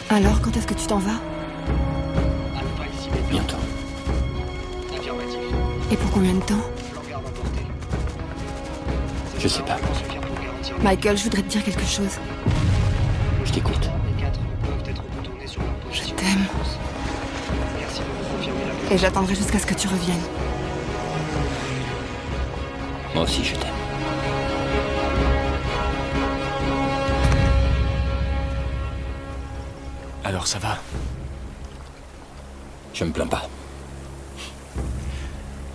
Alors, quand est-ce que tu t'en vas? Bientôt. Et pour combien de temps? Je sais pas. Michael, je voudrais te dire quelque chose. Je t'écoute. Je t'aime. Et j'attendrai jusqu'à ce que tu reviennes. Moi aussi, je t'aime. Alors ça va? Je me plains pas.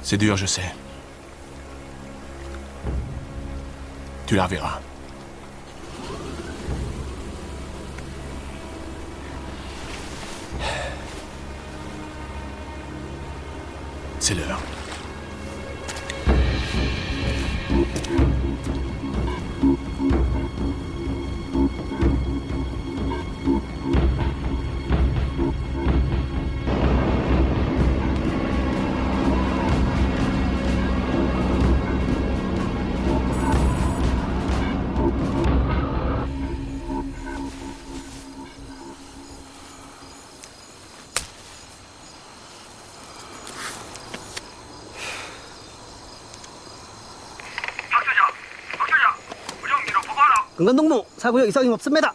C'est dur, je sais. Tu la reverras. C'est l'heure. 강간동무 사고역 이상이 없습니다.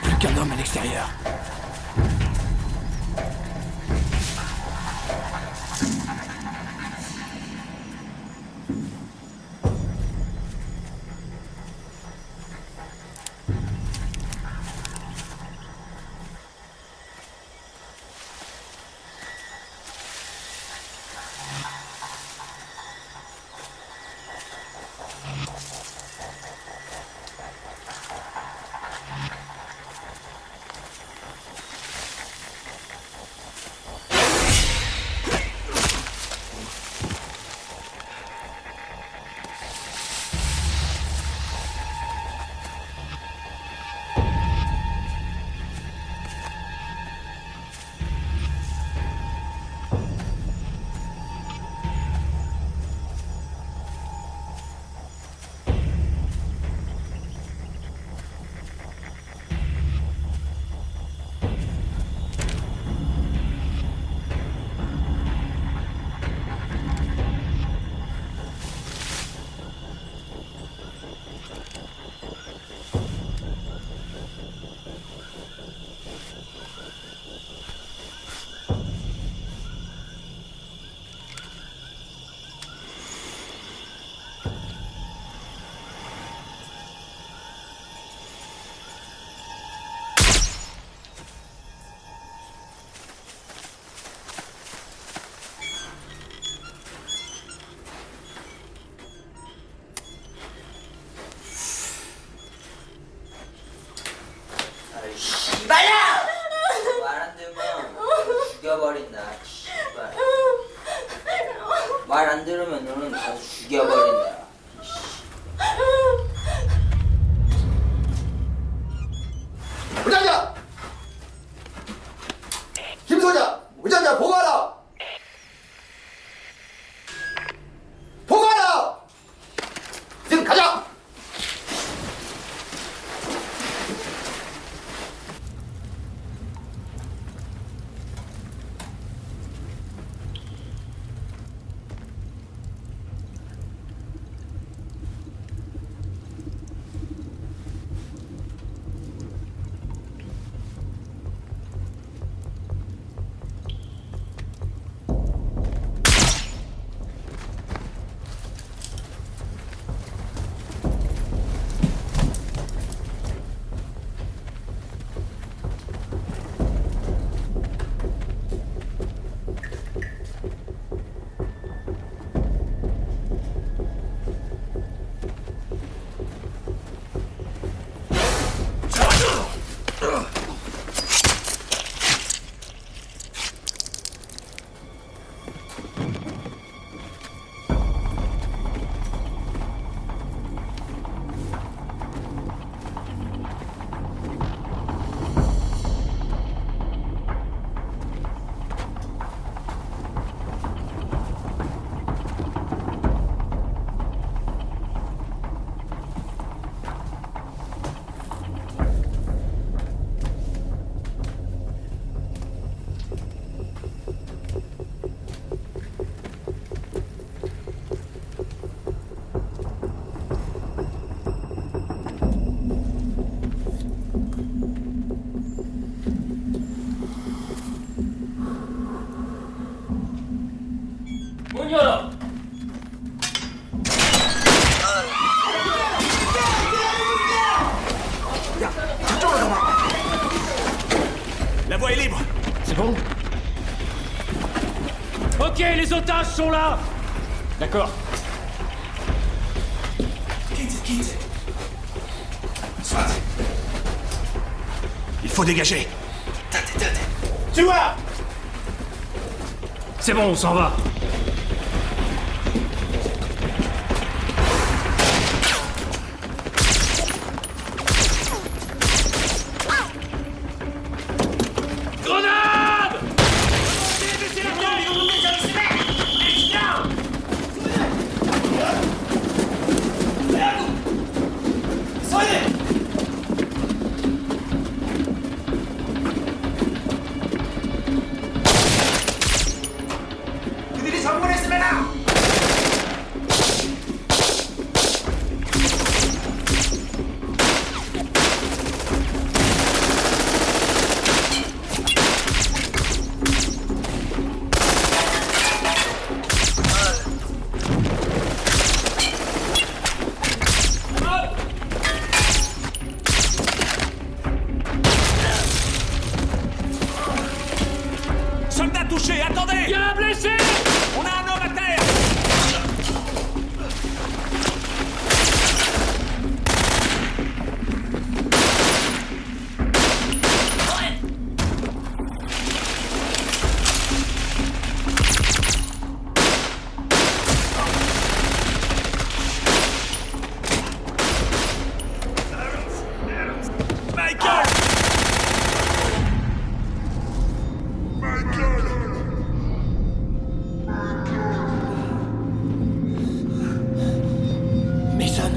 Plus qu'un homme à l'extérieur. 씨발야! 말 안 들으면 죽여버린다. 씨발. 말 안 들으면 너는 다 죽여버린다. 부장장! 김소장! 부장장 보고하라! 보고하라! 지금 가자! est libre. C'est bon? Ok, les otages sont là! D'accord. Quitte. Soit. Il faut dégager. Tu vois? C'est bon, on s'en va. Grenade! Soldat touché, attendez! Il y a un blessé! On a un homme à terre! Michael! Mason.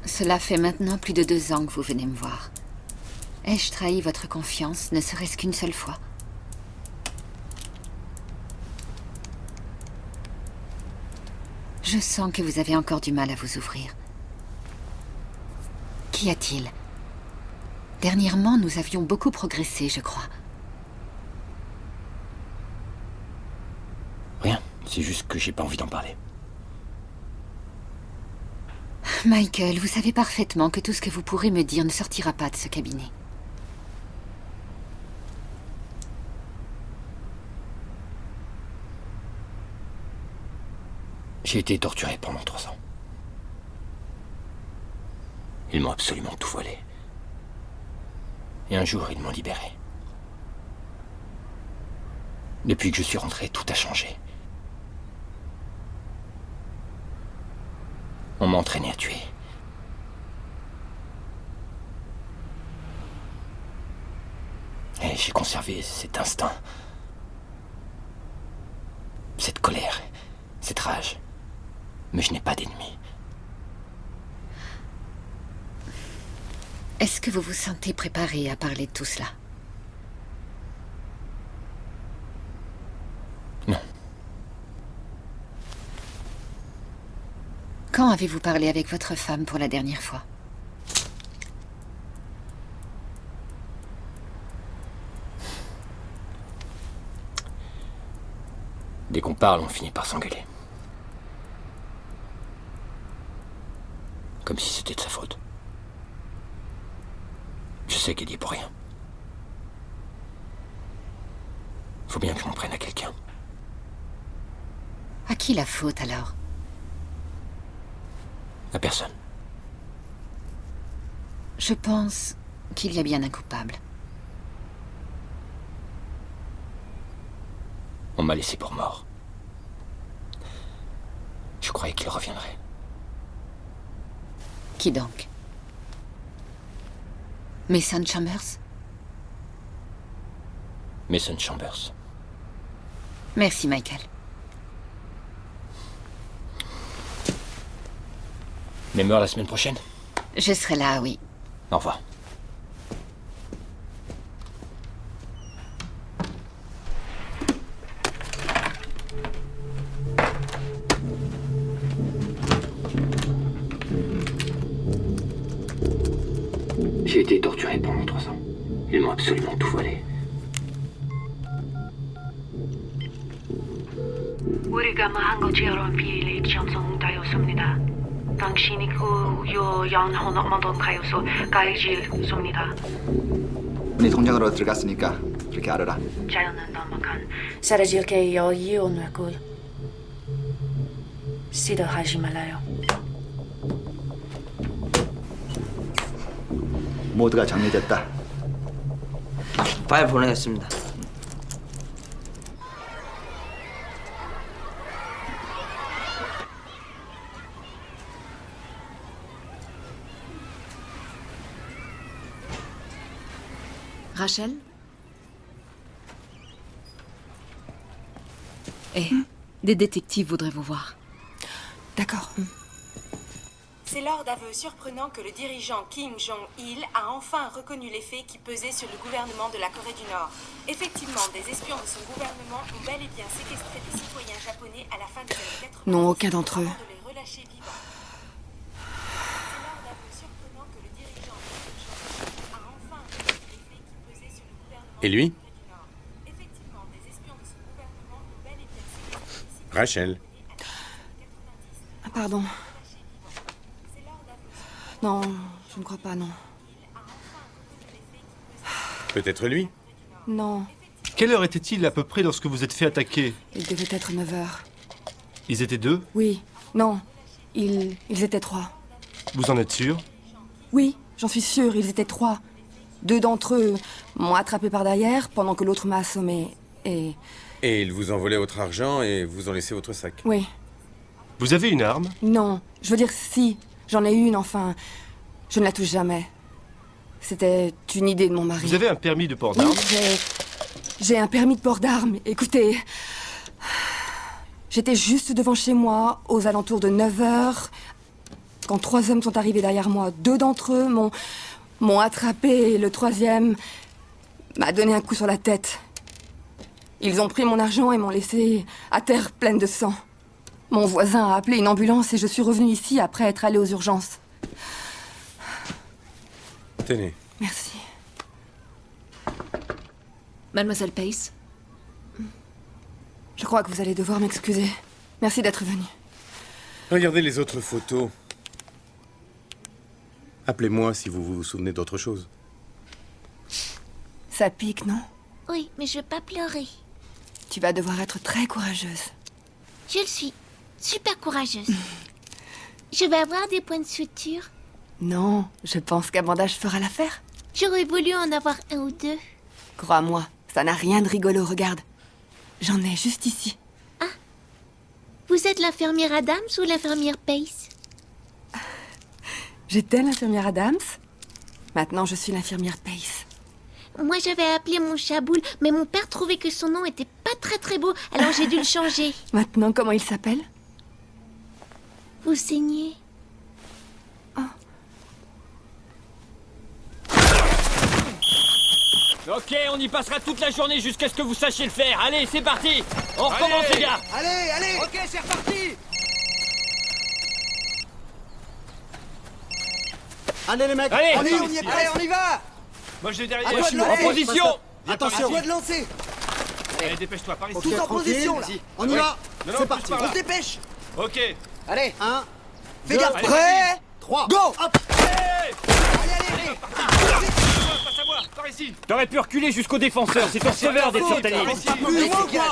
Cela fait maintenant plus de 2 ans que vous venez me voir. Ai-je trahi votre confiance, ne serait-ce qu'une seule fois? Je sens que vous avez encore du mal à vous ouvrir. Qu'y a-t-il? Dernièrement, nous avions beaucoup progressé, je crois. Rien, c'est juste que j'ai pas envie d'en parler. Michael, vous savez parfaitement que tout ce que vous pourrez me dire ne sortira pas de ce cabinet. J'ai été torturé pendant 3 ans. Ils m'ont absolument tout volé. Et un jour, ils m'ont libéré. Depuis que je suis rentré, tout a changé. On m'a entraîné à tuer. Et j'ai conservé cet instinct. Cette colère, cette rage. Mais je n'ai pas d'ennemis. Est-ce que vous vous sentez préparé à parler de tout cela? Non. Quand avez-vous parlé avec votre femme pour la dernière fois? Dès qu'on parle, on finit par s'engueuler. Comme si c'était de sa faute. Je sais qu'elle y est pour rien. Faut bien que je m'en prenne à quelqu'un. À qui la faute alors? À personne. Je pense qu'il y a bien un coupable. On m'a laissé pour mort. Je croyais qu'il reviendrait. Qui donc? Mason Chambers? Mason Chambers. Merci, Michael. Même heure la semaine prochaine? Je serai là, oui. Au revoir. été torturé pendant 3 ans. Ils m'ont absolument tout volé. 우리가 마한국지어로 비일이 점성다였습니다. 당신이 그 양혼만던 가요소 가이질습니다. 우리 동장으로 들어갔으니까 그렇게 알아라. 자연은 남막한 사라질게 여이온외골 시도하지 말아요. 모두가 정리됐다. 파일 보내겠습니다. Rachel? Des détectives voudraient vous voir. D'accord. C'est lors d'aveux surprenants que le dirigeant Kim Jong-il a enfin reconnu les faits qui pesaient sur le gouvernement de la Corée du Nord. Effectivement, des espions de son gouvernement ont bel et bien séquestré des citoyens japonais à la fin des années 80. Non, aucun d'entre eux. Avant de les relâcher vivants. C'est lors d'aveux surprenants que le dirigeant Kim Jong-il a enfin reconnu les faits qui pesaient sur le gouvernement Et lui? de la Corée du Nord. Effectivement, des espions de son gouvernement ont bel et bien séquestré des citoyens Rachel. japonais à la fin des années 90. Ah, pardon. Non, je ne crois pas, non. Peut-être lui? Non, Quelle heure était-il à peu près lorsque vous êtes fait attaquer? il devait être 9 heures. Ils étaient 2? Oui, non, ils étaient 3. Vous en êtes sûr? Oui, j'en suis sûre, ils étaient 3. 2 d'entre eux m'ont attrapé par derrière pendant que l'autre m'a assommé. Et Et ils vous ont volé votre argent et vous ont laissé votre sac. oui, Vous avez une arme? non, je veux dire si, j'en ai une, enfin, je ne la touche jamais. C'était une idée de mon mari. Vous avez un permis de port Oui, d'armes? j'ai un permis de port d'armes. Écoutez, j'étais juste devant chez moi, aux alentours de 9 heures, quand 3 hommes sont arrivés derrière moi. 2 d'entre eux m'ont attrapé et le 3e m'a donné un coup sur la tête. Ils ont pris mon argent et m'ont laissé à terre pleine de sang. Mon voisin a appelé une ambulance et je suis revenue ici après être allée aux urgences. Tenez. Merci. Mademoiselle Pace? Je crois que vous allez devoir m'excuser. Merci d'être venu. Regardez les autres photos. Appelez-moi si vous vous souvenez d'autre chose. Ça pique, non? Oui, mais je veux pas pleurer. Tu vas devoir être très courageuse. Je le suis. Super courageuse. Je vais avoir des points de suture. Non, je pense qu'un bandage fera l'affaire. J'aurais voulu en avoir 1 ou 2. Crois-moi, ça n'a rien de rigolo, regarde. J'en ai juste ici. Ah. Vous êtes l'infirmière Adams ou l'infirmière Pace? J'étais l'infirmière Adams. Maintenant, je suis l'infirmière Pace. Moi, j'avais appelé mon chat Boule, mais mon père trouvait que son nom était pas très beau, alors j'ai dû le changer. Maintenant, comment il s'appelle? Vous saignez? Ok, on y passera toute la journée jusqu'à ce que vous sachiez le faire. Allez, c'est parti. On recommence, les gars. Allez, allez. Ok, c'est reparti. Allez les mecs, Allez, on y est prêt, on y va. Moi j'ai À derrière. toi de En lancer. position. Attention, à toi de lancer. Allez, dépêche-toi, par ici. Tous en position là. On y va. Non, C'est plus parti, par là. on se dépêche. Ok. Allez, 1. Fais Deux, gaffe. allez, Prêt 3. Go. Hop. Hey, Allez. passe à moi, par ici. T'aurais pu reculer jusqu'au défenseur. C'est ton sauveur d'être sur ta ligne.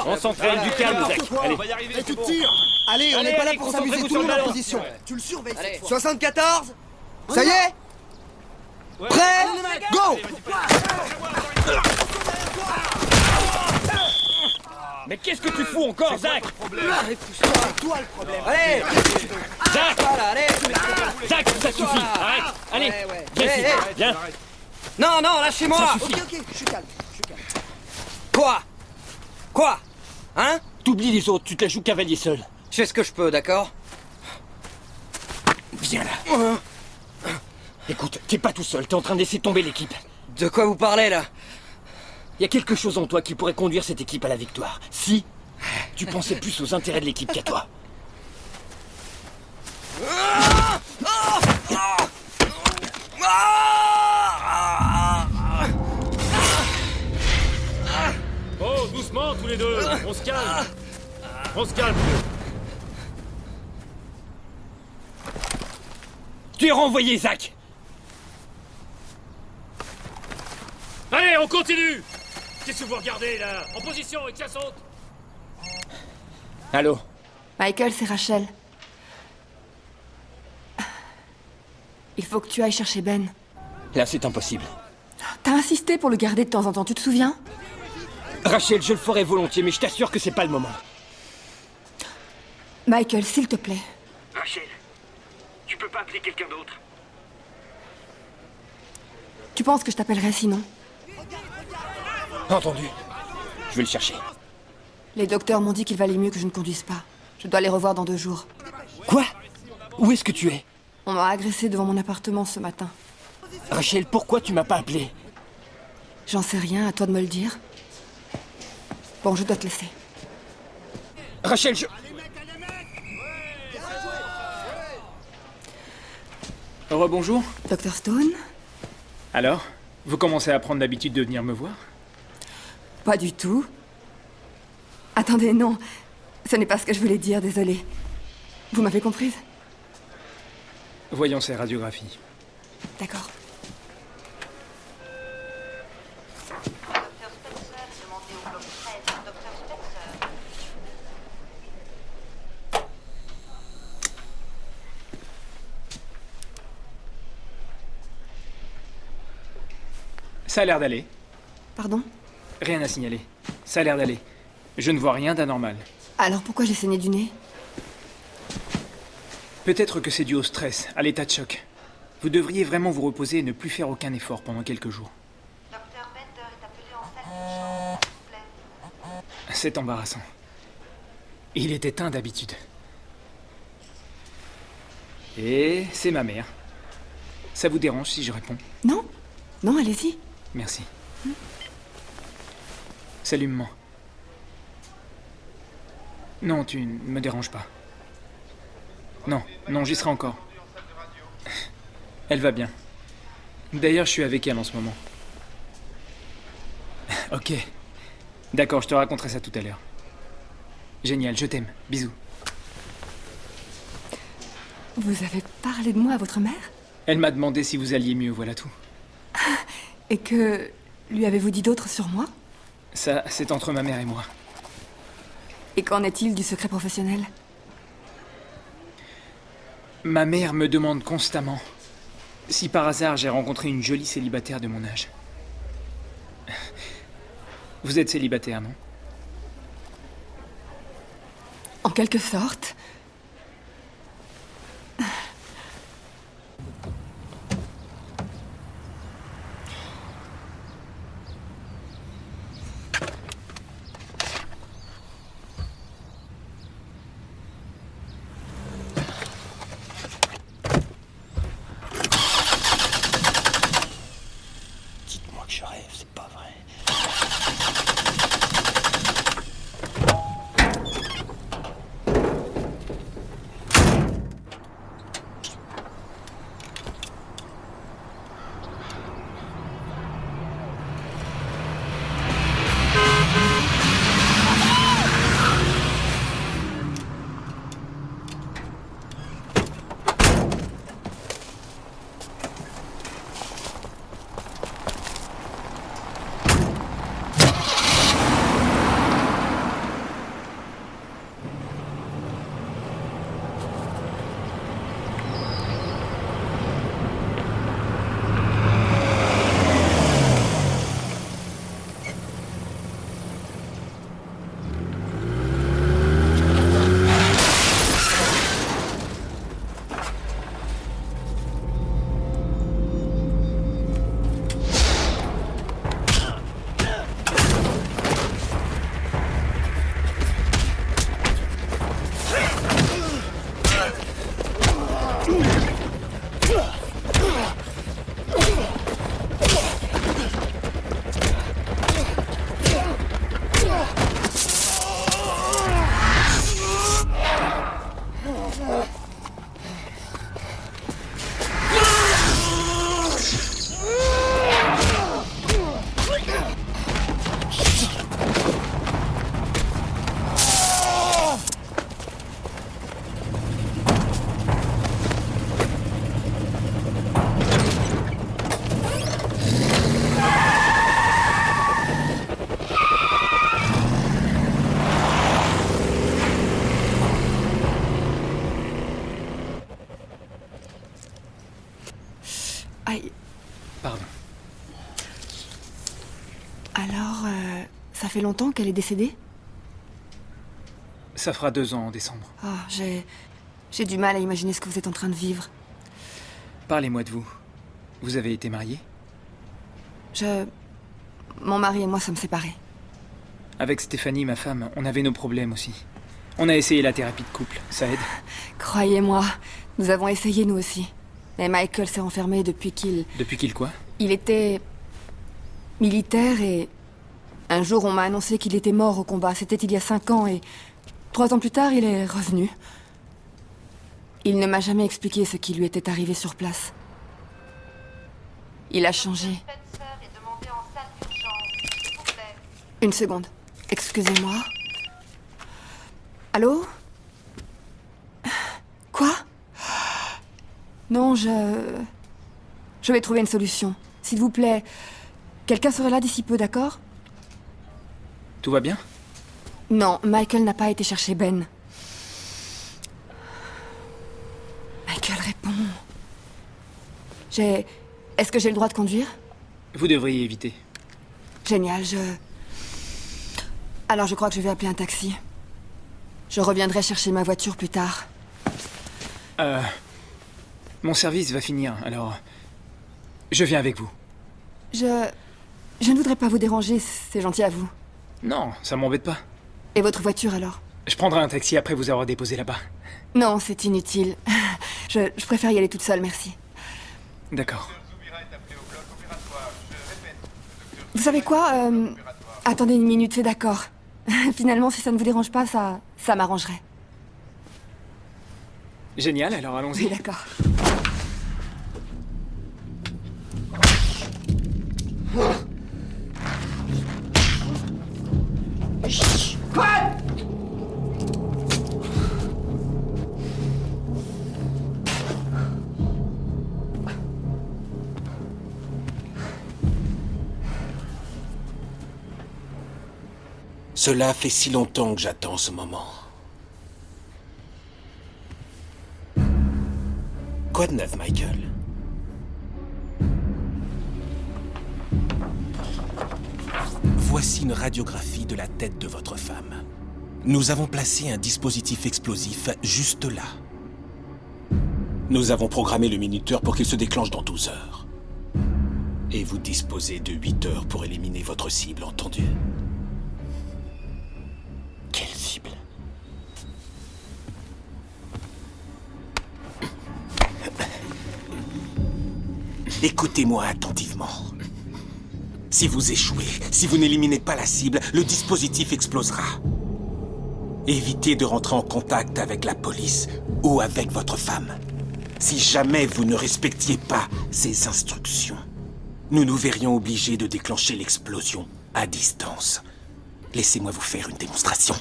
On s'entraîne, du calme, Zach. Allez. On va y arriver, Et c'est tu bon. tires. Allez, on Allez, n'est pas là allez, pour s'amuser, concentrez-vous tout sur le le monde en ballon. position. Ouais. Tu le surveilles Allez. cette fois. 74. On Ça y y va. est. Ouais. Prêt Go. Allez, vas-y, passe. Mais qu'est-ce que tu fous encore, Zach? C'est toi le problème. Allez. Zach, Voilà, allez. Zach, ça suffit. Arrête. Allez, Ouais. viens ici. Hey, Viens. Non, non, lâchez-moi. Ok, je suis calme. Quoi? Hein? T'oublies les autres. Tu te la joues cavalier seul. Je fais ce que je peux, d'accord? Viens là. Écoute, t'es pas tout seul. T'es en train de laisser tomber l'équipe. De quoi vous parlez, là? Il y a quelque chose en toi qui pourrait conduire cette équipe à la victoire. Si tu pensais plus aux intérêts de l'équipe qu'à toi. les deux. On se calme. On se calme. Tu es renvoyé, Zach. Allez, on continue. Qu'est-ce que vous regardez, là? En position et que ça saute. Allô? Michael, c'est Rachel. Il faut que tu ailles chercher Ben. Là, c'est impossible. T'as insisté pour le garder de temps en temps, tu te souviens? Rachel, je le ferai volontiers, mais je t'assure que c'est pas le moment. Michael, s'il te plaît. Rachel, tu peux pas appeler quelqu'un d'autre? Tu penses que je t'appellerai sinon? Entendu. Je vais le chercher. Les docteurs m'ont dit qu'il valait mieux que je ne conduise pas. Je dois les revoir dans 2 jours. Quoi? Où est-ce que tu es? On m'a agressé devant mon appartement ce matin. Rachel, pourquoi tu m'as pas appelé? J'en sais rien, à toi de me le dire. Bon, je dois te laisser. Rachel, je... Rebonjour. Dr Stone? Alors, vous commencez à prendre l'habitude de venir me voir? Pas du tout. Attendez, non. Ce n'est pas ce que je voulais dire, désolée. Vous m'avez comprise? Voyons ces radiographies. D'accord. Ça a l'air d'aller. Pardon? Rien à signaler. Ça a l'air d'aller. Je ne vois rien d'anormal. Alors pourquoi j'ai saigné du nez? Peut-être que c'est dû au stress, à l'état de choc. Vous devriez vraiment vous reposer et ne plus faire aucun effort pendant quelques jours. Docteur Bender est appelé en salle d'urgence, s'il vous plaît. C'est embarrassant. Il est éteint d'habitude. Et c'est ma mère. Ça vous dérange si je réponds? Non. Non, allez-y. Merci. Salut, maman. Non, tu ne me déranges pas. Non, non, j'y serai encore. Elle va bien. D'ailleurs, je suis avec elle en ce moment. Ok. D'accord, je te raconterai ça tout à l'heure. Génial, je t'aime. Bisous. Vous avez parlé de moi à votre mère? Elle m'a demandé si vous alliez mieux, voilà tout. Et que... lui avez-vous dit d'autres sur moi? Ça, c'est entre ma mère et moi. Et qu'en est-il du secret professionnel? Ma mère me demande constamment si par hasard j'ai rencontré une jolie célibataire de mon âge. Vous êtes célibataire, non? En quelque sorte. Dites-moi que je rêve, c'est pas vrai. Aïe. Pardon. Alors, ça fait longtemps qu'elle est décédée? Ça fera 2 ans en décembre. Ah, j'ai du mal à imaginer ce que vous êtes en train de vivre. Parlez-moi de vous. Vous avez été mariés? Mon mari et moi sommes séparés. Avec Stéphanie, ma femme, on avait nos problèmes aussi. On a essayé la thérapie de couple, ça aide. Croyez-moi, nous avons essayé nous aussi. Mais Michael s'est enfermé depuis qu'il... Depuis qu'il quoi? Il était... militaire et... Un jour, on m'a annoncé qu'il était mort au combat. C'était il y a 5 ans et... 3 ans plus tard, il est revenu. Il ne m'a jamais expliqué ce qui lui était arrivé sur place. Il a changé. Une seconde. Excusez-moi. Allô? Quoi? Non, je vais trouver une solution. S'il vous plaît, quelqu'un serait là d'ici peu, d'accord? Tout va bien? Non, Michael n'a pas été chercher Ben. Michael répond. Est-ce que j'ai le droit de conduire? Vous devriez éviter. Génial, Alors je crois que je vais appeler un taxi. Je reviendrai chercher ma voiture plus tard. Mon service va finir, alors... Je viens avec vous. Je ne voudrais pas vous déranger, c'est gentil à vous. Non, ça m'embête pas. Et votre voiture alors? Je prendrai un taxi après vous avoir déposé là-bas. Non, c'est inutile. Je préfère y aller toute seule, merci. D'accord. Vous savez quoi? Attendez une minute, c'est d'accord. Finalement, si ça ne vous dérange pas, ça m'arrangerait. Génial, alors allons-y. Oui, d'accord. Quoi? Cela fait si longtemps que j'attends ce moment. Quoi de neuf, Michael? Voici une radiographie de la tête de votre femme. Nous avons placé un dispositif explosif juste là. Nous avons programmé le minuteur pour qu'il se déclenche dans 12 heures. Et vous disposez de 8 heures pour éliminer votre cible, entendu? Quelle cible? Écoutez-moi attentivement. Si vous échouez, si vous n'éliminez pas la cible, le dispositif explosera. Évitez de rentrer en contact avec la police ou avec votre femme. Si jamais vous ne respectiez pas ces instructions, nous nous verrions obligés de déclencher l'explosion à distance. Laissez-moi vous faire une démonstration.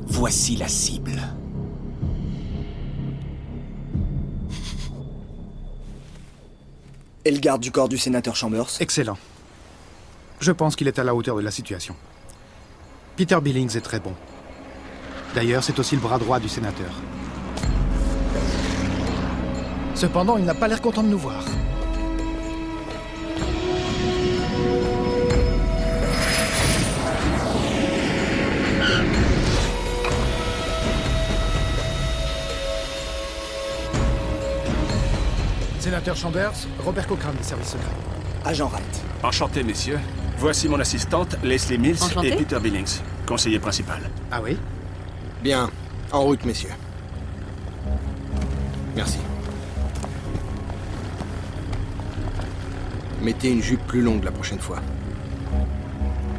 Voici la cible. Et le garde du corps du sénateur Chambers? Excellent. Je pense qu'il est à la hauteur de la situation. Peter Billings est très bon. D'ailleurs, c'est aussi le bras droit du sénateur. Cependant, il n'a pas l'air content de nous voir. Sénateur Chambers, Robert Cochrane des services secrets. Agent Wright. Enchanté, messieurs. Voici mon assistante, Leslie Mills. Enchanté. Et Peter Billings, conseiller principal. Ah oui? Bien. En route, messieurs. Merci. Mettez une jupe plus longue la prochaine fois.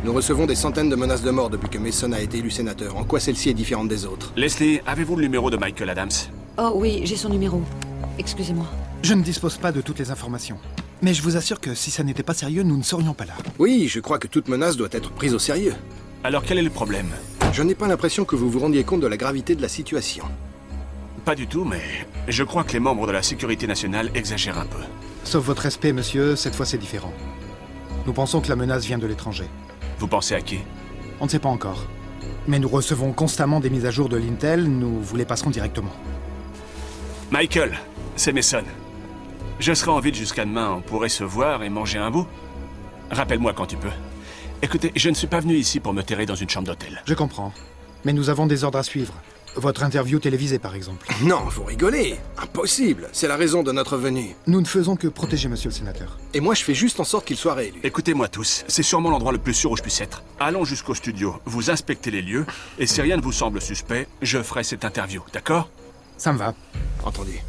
Nous recevons des centaines de menaces de mort depuis que Mason a été élu sénateur. En quoi celle-ci est différente des autres? Leslie, avez-vous le numéro de Michael Adams? Oh oui, j'ai son numéro. Excusez-moi. Je ne dispose pas de toutes les informations. Mais je vous assure que si ça n'était pas sérieux, nous ne serions pas là. Oui, je crois que toute menace doit être prise au sérieux. Alors quel est le problème? Je n'ai pas l'impression que vous vous rendiez compte de la gravité de la situation. Pas du tout, mais je crois que les membres de la sécurité nationale exagèrent un peu. Sauf votre respect, monsieur, cette fois c'est différent. Nous pensons que la menace vient de l'étranger. Vous pensez à qui? On ne sait pas encore. Mais nous recevons constamment des mises à jour de l'Intel, nous vous les passerons directement. Michael, c'est Mason. Je serai en ville jusqu'à demain, on pourrait se voir et manger un bout? Rappelle-moi quand tu peux. Écoutez, je ne suis pas venu ici pour me terrer dans une chambre d'hôtel. Je comprends. Mais nous avons des ordres à suivre. Votre interview télévisée, par exemple. Non, vous rigolez. Impossible. C'est la raison de notre venue. Nous ne faisons que protéger monsieur le sénateur. Et moi, je fais juste en sorte qu'il soit réélu. Écoutez-moi tous, c'est sûrement l'endroit le plus sûr où je puisse être. Allons jusqu'au studio, vous inspectez les lieux, et si rien ne vous semble suspect, je ferai cette interview, d'accord? Ça me va. Entendu.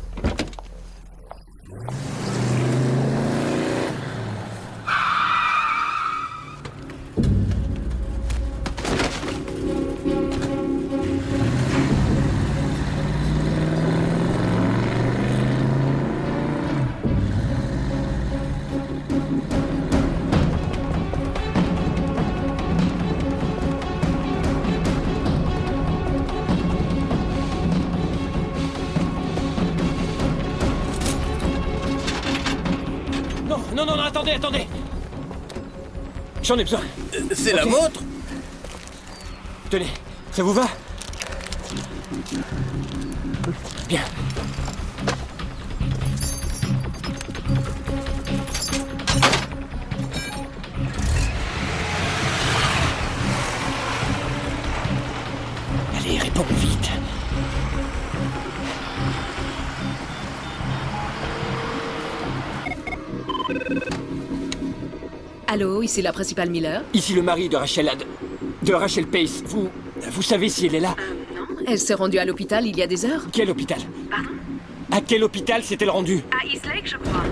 Non, attendez. J'en ai besoin. C'est la vôtre? Tenez, ça vous va? Bien. Allez, réponds vite. Allô, ici la principale Miller. Ici le mari de Rachel Pace. Vous savez si elle est là? Non, elle s'est rendue à l'hôpital il y a des heures. Quel hôpital? Pardon? À quel hôpital s'est-elle rendue? À East Lake, je crois.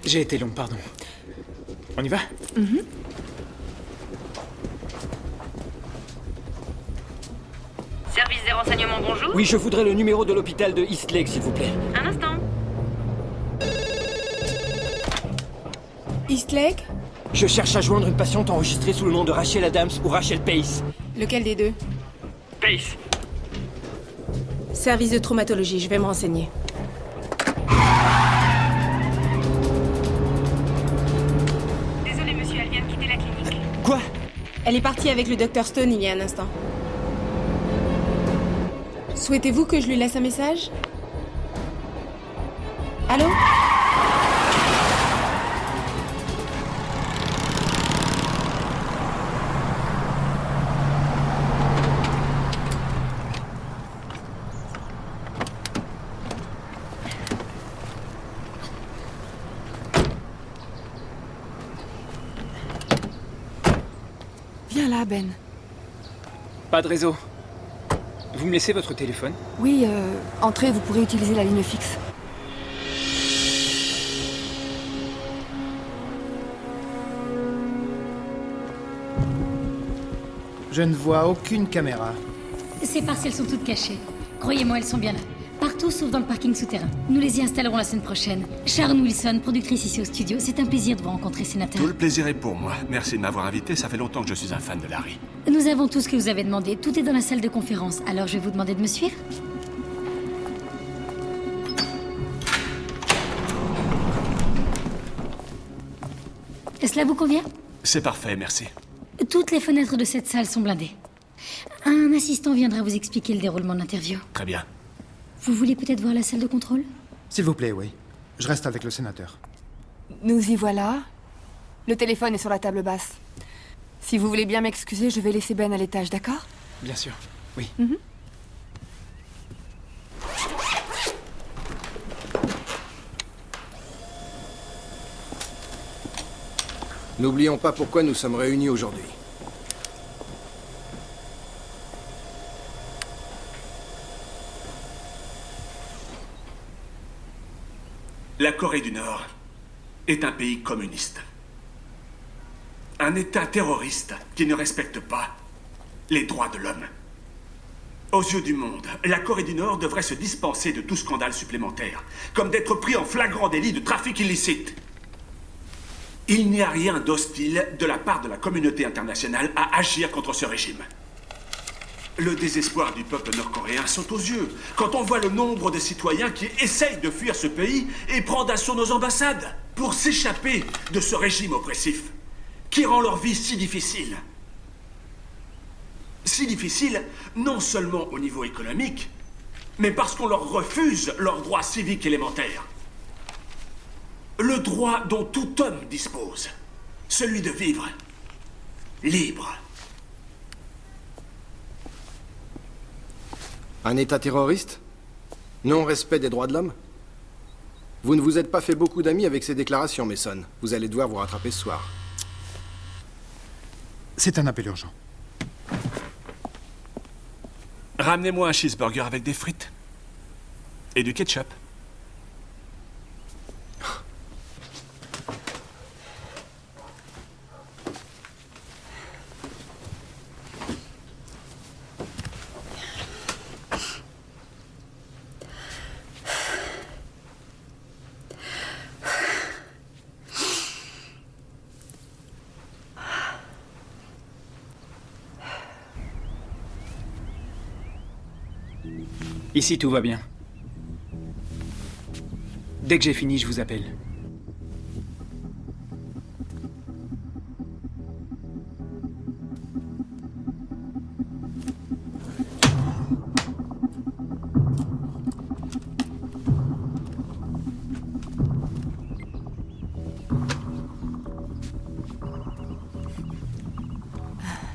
J'ai été long, pardon. On y va? Service des renseignements, bonjour. Oui, je voudrais le numéro de l'hôpital de East Lake, s'il vous plaît. Un instant. East Lake? Je cherche à joindre une patiente enregistrée sous le nom de Rachel Adams ou Rachel Pace. Lequel des deux? Pace. Service de traumatologie, je vais me renseigner. Désolé monsieur, elle vient de quitter la clinique. Quoi? Elle est partie avec le Dr Stone il y a un instant. Souhaitez-vous que je lui laisse un message? Allô? Viens là, Ben. Pas de réseau. Vous me laissez votre téléphone? Oui, entrez, vous pourrez utiliser la ligne fixe. Je ne vois aucune caméra. C'est parce qu'elles sont toutes cachées. Croyez-moi, elles sont bien là. Partout sauf dans le parking souterrain. Nous les y installerons la semaine prochaine. Sharon Wilson, productrice ici au studio, c'est un plaisir de vous rencontrer, sénateur. Tout le plaisir est pour moi. Merci de m'avoir invité, ça fait longtemps que je suis un fan de Larry. Nous avons tout ce que vous avez demandé. Tout est dans la salle de conférence. Alors je vais vous demander de me suivre. Cela vous convient? C'est parfait, merci. Toutes les fenêtres de cette salle sont blindées. Un assistant viendra vous expliquer le déroulement de l'interview. Très bien. Vous voulez peut-être voir la salle de contrôle? S'il vous plaît, oui. Je reste avec le sénateur. Nous y voilà. Le téléphone est sur la table basse. Si vous voulez bien m'excuser, je vais laisser Ben à l'étage, d'accord? Bien sûr, oui. N'oublions pas pourquoi nous sommes réunis aujourd'hui. La Corée du Nord est un pays communiste. un État terroriste qui ne respecte pas les droits de l'homme. Aux yeux du monde, la Corée du Nord devrait se dispenser de tout scandale supplémentaire, comme d'être pris en flagrant délit de trafic illicite. Il n'y a rien d'hostile de la part de la communauté internationale à agir contre ce régime. Le désespoir du peuple nord-coréen saute aux yeux quand on voit le nombre de citoyens qui essayent de fuir ce pays et prendre d'assaut nos ambassades pour s'échapper de ce régime oppressif qui rend leur vie si difficile. Si difficile, non seulement au niveau économique, mais parce qu'on leur refuse leurs droits civiques élémentaires. Le droit dont tout homme dispose, celui de vivre libre. Un État terroriste? Non-respect des droits de l'homme? Vous ne vous êtes pas fait beaucoup d'amis avec ces déclarations, Mason. Vous allez devoir vous rattraper ce soir. C'est un appel urgent. Ramenez-moi un cheeseburger avec des frites. Et du ketchup. Ici, tout va bien. Dès que j'ai fini, je vous appelle.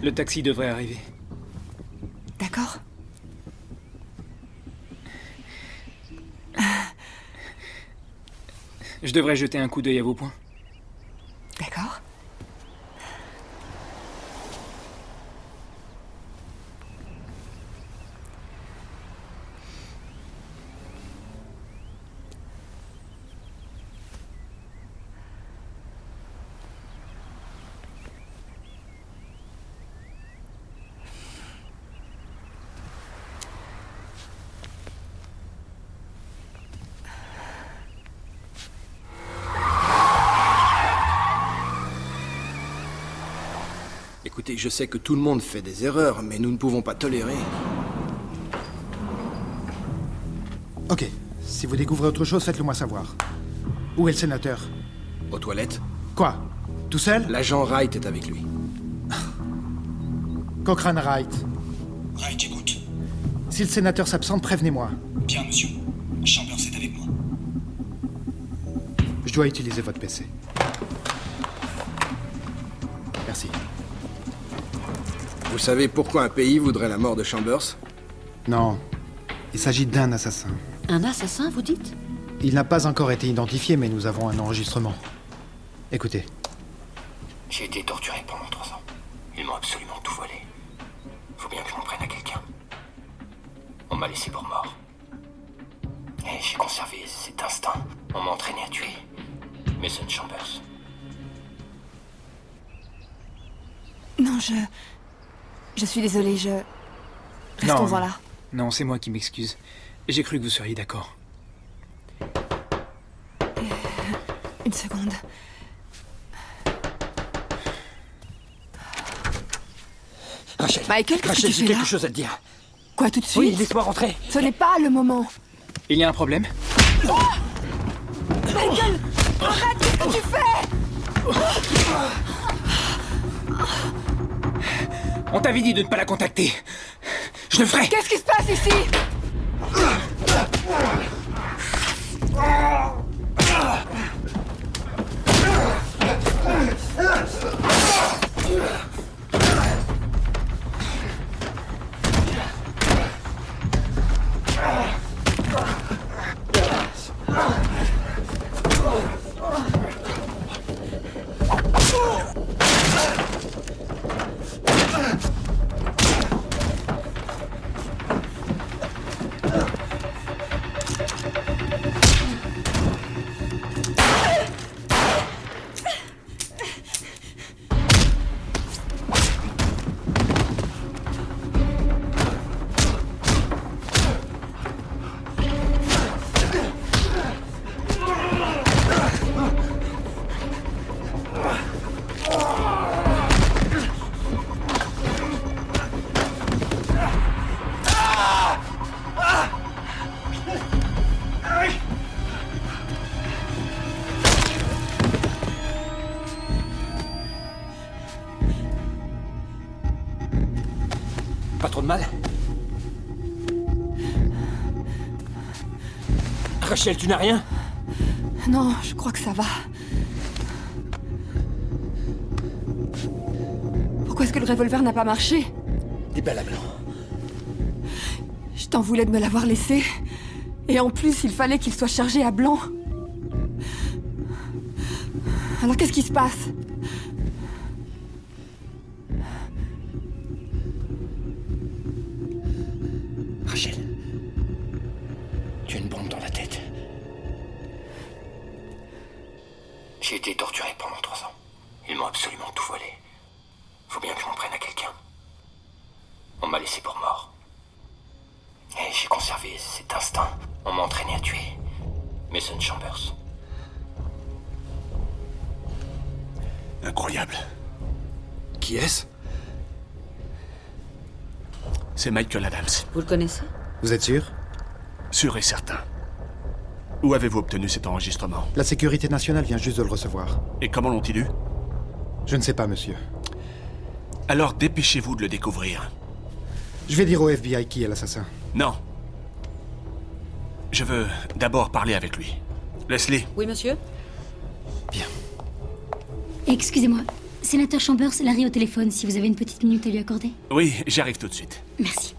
Le taxi devrait arriver. D'accord. Je devrais jeter un coup d'œil à vos points. D'accord. Écoutez, je sais que tout le monde fait des erreurs, mais nous ne pouvons pas tolérer. Ok, si vous découvrez autre chose, faites-le moi savoir. Où est le sénateur? Aux toilettes. Quoi? Tout seul? L'agent Wright est avec lui. Cochrane Wright. Wright, j'écoute. Si le sénateur s'absente, prévenez-moi. Bien, monsieur. Chambers est avec moi. Je dois utiliser votre PC. Merci. Vous savez pourquoi un pays voudrait la mort de Chambers? Non. Il s'agit d'un assassin. Un assassin, vous dites? Il n'a pas encore été identifié, mais nous avons un enregistrement. Écoutez. J'ai été torturé pendant 3 ans. Ils m'ont absolument tout volé. Faut bien que je m'en prenne à quelqu'un. On m'a laissé pour mort. Et j'ai conservé cet instinct. On m'a entraîné à tuer Mason Chambers. Non, je suis désolée, Restons Non, voilà. non, c'est moi qui m'excuse. J'ai cru que vous seriez d'accord. Une seconde. Rachel. Michael, qu'est-ce que Rachel, tu j'ai fais quelque là? chose à te dire. Quoi, tout de suite? Oui, laisse-moi rentrer. Ce n'est pas le moment. Il y a un problème? Michael, arrête, qu'est-ce que tu fais? On t'avait dit de ne pas la contacter. Je le ferai. Qu'est-ce qui se passe ici? de mal? Rachel, tu n'as rien? Non, je crois que ça va. Pourquoi est-ce que le revolver n'a pas marché? Des balles à blanc. Je t'en voulais de me l'avoir laissé. Et en plus, il fallait qu'il soit chargé à blanc. Alors qu'est-ce qui se passe? Rachel, tu as une bombe dans la tête. J'ai été torturé pendant 3 ans. Ils m'ont absolument tout volé. Faut bien que je m'en prenne à quelqu'un. On m'a laissé pour mort. Et j'ai conservé cet instinct. On m'a entraîné à tuer. Mason Chambers. Incroyable. Qui est-ce? C'est Michael Adams. Vous le connaissez? Vous êtes sûr? Sûr et certain. Où avez-vous obtenu cet enregistrement? La sécurité nationale vient juste de le recevoir. Et comment l'ont-ils eu? Je ne sais pas, monsieur. Alors dépêchez-vous de le découvrir. Je vais dire au FBI qui est l'assassin. Non. Je veux d'abord parler avec lui. Leslie. Oui, monsieur? Bien. Excusez-moi. Sénateur Chambers, Larry au téléphone, si vous avez une petite minute à lui accorder. Oui, j'arrive tout de suite. Merci.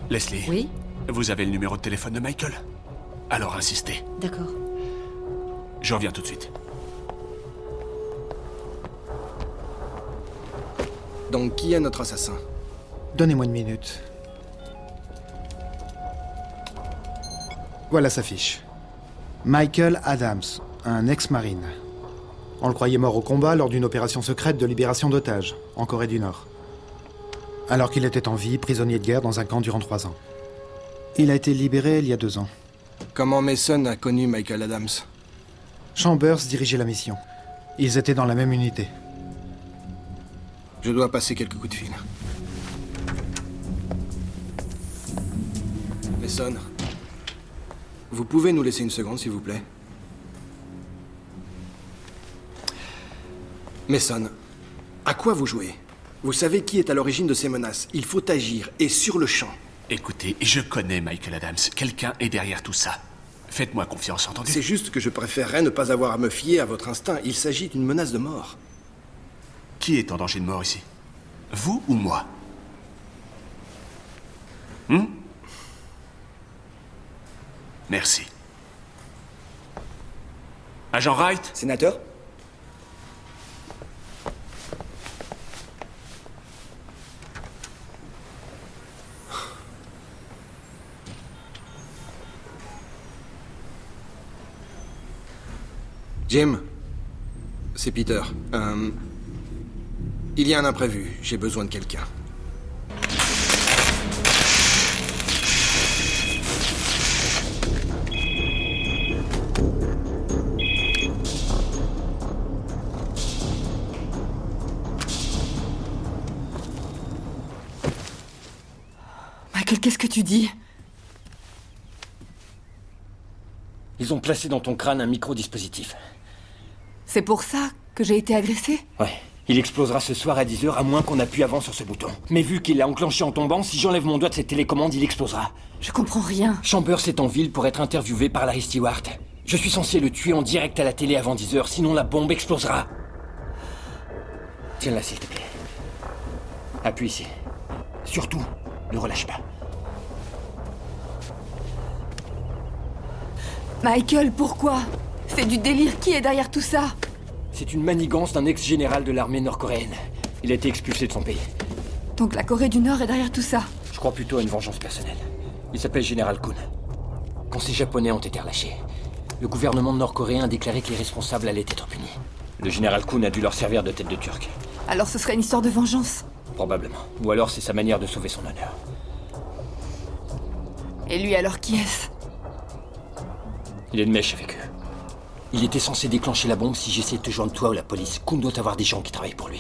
Leslie. Oui? Vous avez le numéro de téléphone de Michael? Alors insistez. D'accord. Je reviens tout de suite. Donc, qui est notre assassin? Donnez-moi une minute. Voilà sa fiche. Michael Adams, un ex-marine. On le croyait mort au combat lors d'une opération secrète de libération d'otages, en Corée du Nord. Alors qu'il était en vie, prisonnier de guerre dans un camp durant 3 ans. Il a été libéré il y a 2 ans. Comment Mason a connu Michael Adams? Chambers dirigeait la mission. Ils étaient dans la même unité. Je dois passer quelques coups de fil. Mason, vous pouvez nous laisser une seconde, s'il vous plaît? Mason, à quoi vous jouez? Vous savez qui est à l'origine de ces menaces. Il faut agir, et sur le champ. Écoutez, je connais Michael Adams. Quelqu'un est derrière tout ça. Faites-moi confiance, entendu? C'est juste que je préférerais ne pas avoir à me fier à votre instinct. Il s'agit d'une menace de mort. Qui est en danger de mort ici? Vous ou moi? Merci. Agent Wright? Sénateur? Jim, c'est Peter. Il y a un imprévu. J'ai besoin de quelqu'un. Michael, qu'est-ce que tu dis? Ils ont placé dans ton crâne un micro-dispositif. C'est pour ça que j'ai été agressée? Ouais. Il explosera ce soir à 10h, à moins qu'on appuie avant sur ce bouton. Mais vu qu'il l'a enclenché en tombant, si j'enlève mon doigt de cette télécommande, il explosera. Je comprends rien. Chambers est en ville pour être interviewé par Larry Stewart. Je suis censé le tuer en direct à la télé avant 10h, sinon la bombe explosera. Tiens-la, s'il te plaît. Appuie ici. Surtout, ne relâche pas. Michael, pourquoi? C'est du délire. Qui est derrière tout ça? C'est une manigance d'un ex-général de l'armée nord-coréenne. Il a été expulsé de son pays. Donc la Corée du Nord est derrière tout ça? Je crois plutôt à une vengeance personnelle. Il s'appelle Général Kun. Quand ces Japonais ont été relâchés, le gouvernement nord-coréen a déclaré que les responsables allaient être punis. Le Général Kun a dû leur servir de tête de turc. Alors ce serait une histoire de vengeance? Probablement. Ou alors c'est sa manière de sauver son honneur. Et lui alors, qui est-ce? Il est de mèche avec eux. Il était censé déclencher la bombe si j'essayais de te joindre toi ou la police. Kun doit avoir des gens qui travaillent pour lui.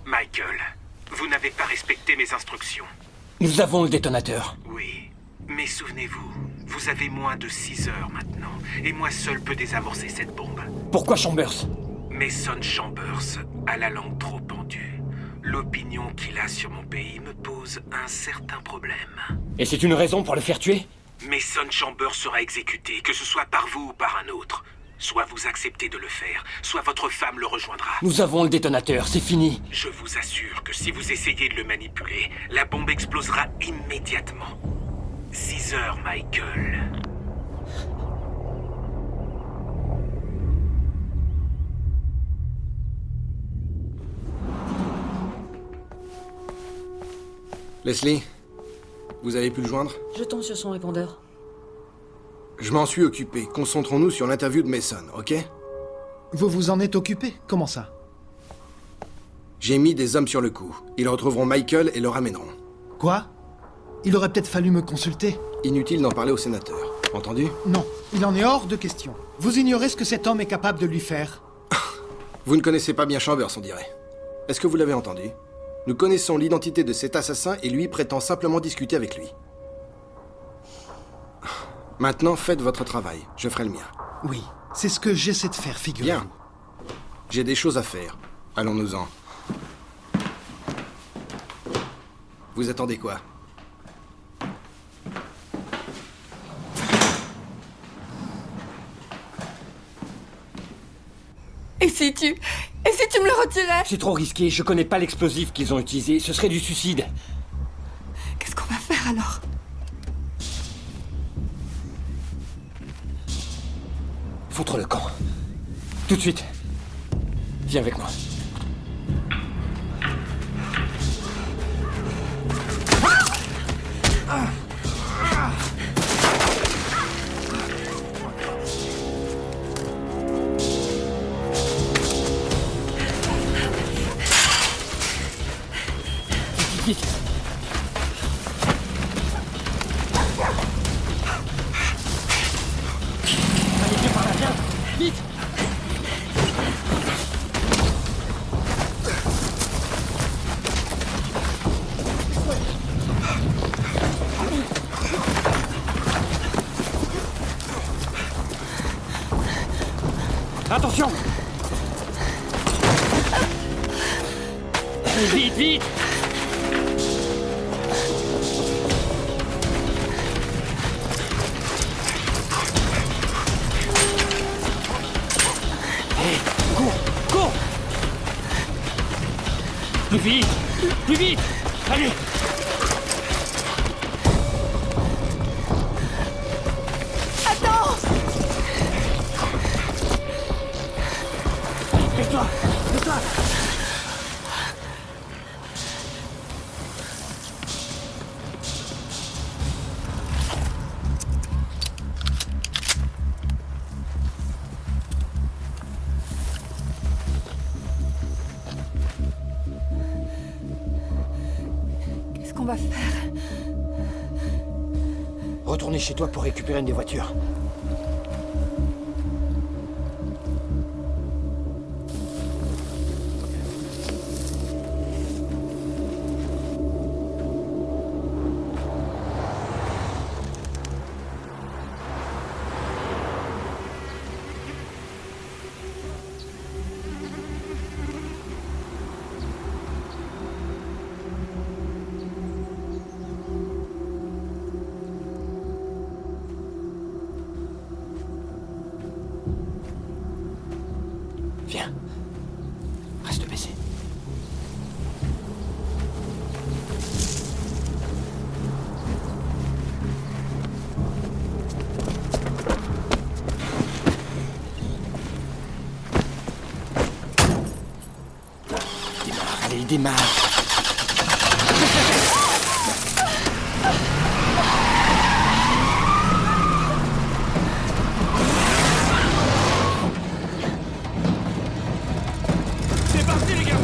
Michael, vous n'avez pas respecté mes instructions. Nous avons le détonateur. Oui, mais souvenez-vous, Vous avez moins de 6 heures maintenant, et moi seul peux désamorcer cette bombe. Pourquoi Chambers? Mason Chambers a la langue trop pendue. L'opinion qu'il a sur mon pays me pose un certain problème. Et c'est une raison pour le faire tuer? Mason Chambers sera exécuté, que ce soit par vous ou par un autre. Soit vous acceptez de le faire, soit votre femme le rejoindra. Nous avons le détonateur, c'est fini. Je vous assure que si vous essayez de le manipuler, la bombe explosera immédiatement. 6 heures, Michael. Leslie, vous avez pu le joindre? Je tombe sur son répondeur. Je m'en suis occupé. Concentrons-nous sur l'interview de Mason, ok? Vous vous en êtes occupé? Comment ça? J'ai mis des hommes sur le coup. Ils retrouveront Michael et le ramèneront. Quoi? Il aurait peut-être fallu me consulter. Inutile d'en parler au sénateur. Entendu? Non, il en est hors de question. Vous ignorez ce que cet homme est capable de lui faire. Vous ne connaissez pas bien Chambers, on dirait. Est-ce que vous l'avez entendu? Nous connaissons l'identité de cet assassin et lui prétend simplement discuter avec lui. Maintenant, faites votre travail. Je ferai le mien. Oui, c'est ce que j'essaie de faire, figurez-vous. Bien. J'ai des choses à faire. Allons-nous-en. Vous attendez quoi? Et si tu me le retirais? C'est trop risqué, je connais pas l'explosif qu'ils ont utilisé, ce serait du suicide. Qu'est-ce qu'on va faire alors? Foutre le camp. Tout de suite. Viens avec moi. Vite, vite. Allez, viens par là, viens. Vite. Attention. Vite, vite. Plus vite! Plus vite! Allez! Attends! Lève-toi! Lève-toi! Qu'est-ce qu'on va faire? Retournez chez toi pour récupérer une des voitures. Viens. Reste baissé. Démarre, allez, démarre. C'est parti, les gars!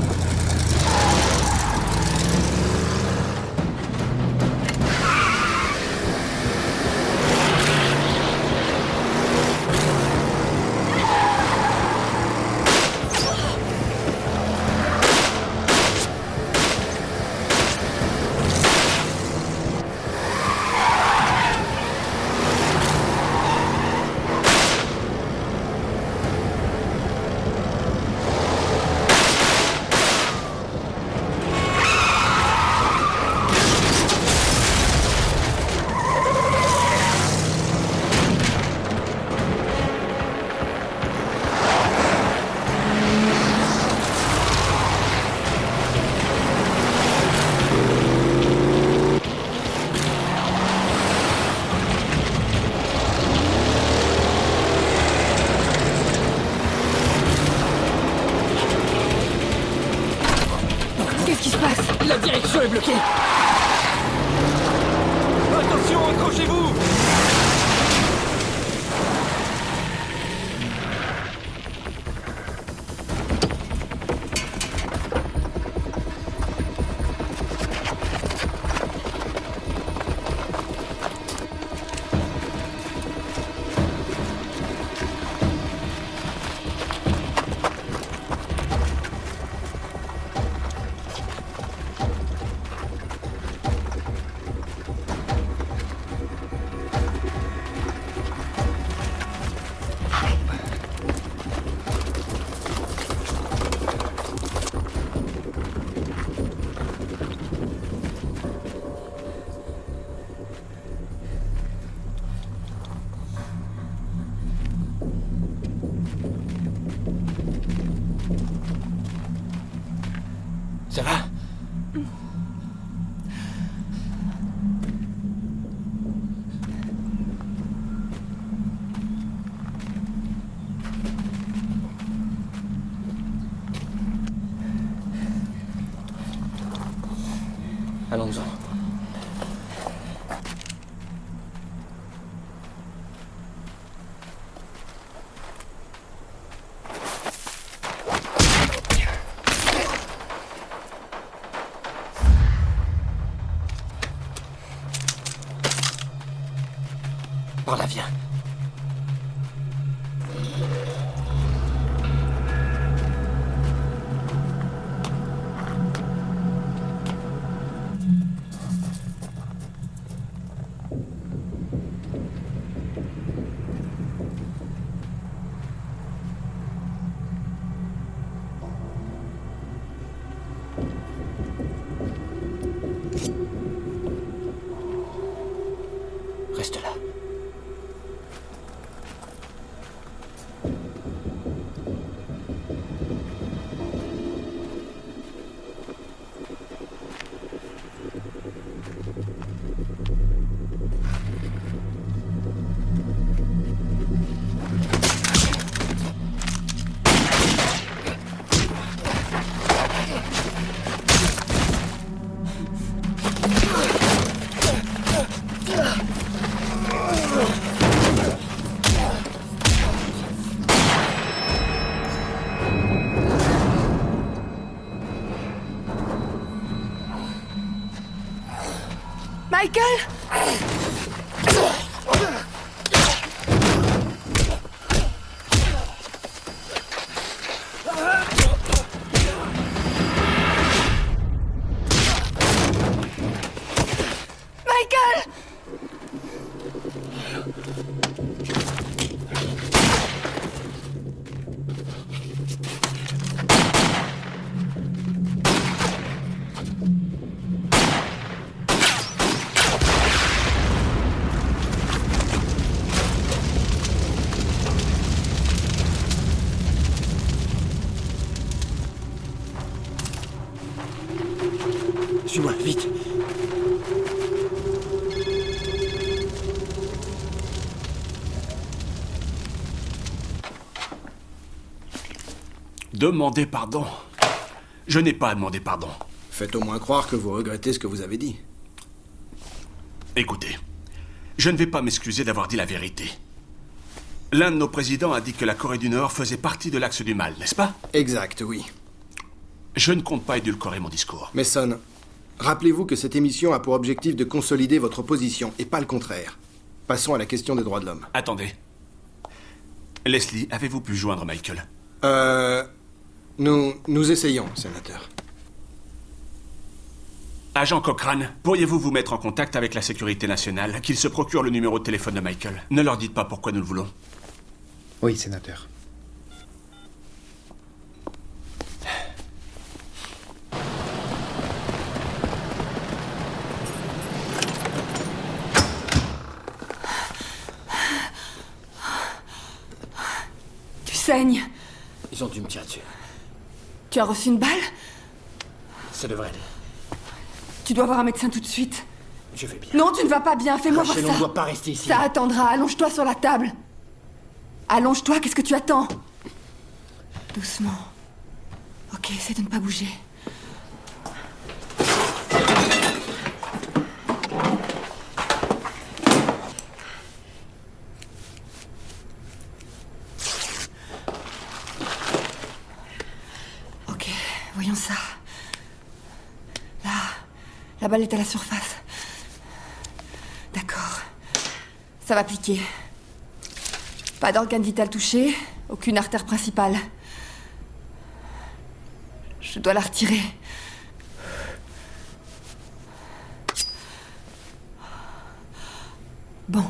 Qu'est-ce qui se passe? La direction est bloquée. Attention, accrochez-vous. Ça va? Allons-en. Par là, viens. Reste là. Michael! Michael! Suis-moi, vite. Demandez pardon. Je n'ai pas demandé pardon. Faites au moins croire que vous regrettez ce que vous avez dit. Écoutez, je ne vais pas m'excuser d'avoir dit la vérité. L'un de nos présidents a dit que la Corée du Nord faisait partie de l'axe du mal, n'est-ce pas? Exact, oui. Je ne compte pas édulcorer mon discours. Mason, rappelez-vous que cette émission a pour objectif de consolider votre position, et pas le contraire. Passons à la question des droits de l'homme. Attendez. Leslie, avez-vous pu joindre Michael? Nous essayons, sénateur. Agent Cochrane, pourriez-vous vous mettre en contact avec la sécurité nationale, qu'ils se procurent le numéro de téléphone de Michael? Ne leur dites pas pourquoi nous le voulons. Oui, sénateur. Tu saignes. Ils ont dû me tirer dessus. Tu as reçu une balle? Ça devrait aller. Tu dois voir un médecin tout de suite. Je vais bien. Non, tu ne vas pas bien. Fais-moi voir Rachel, ça. on ne doit pas rester ici. Ça attendra. Allonge-toi sur la table. Allonge-toi. Qu'est-ce que tu attends? Doucement. Ok, essaie de ne pas bouger. Voyons ça. Là, la balle est à la surface. D'accord. Ça va piquer. Pas d'organe vital touché, aucune artère principale. Je dois la retirer. Bon.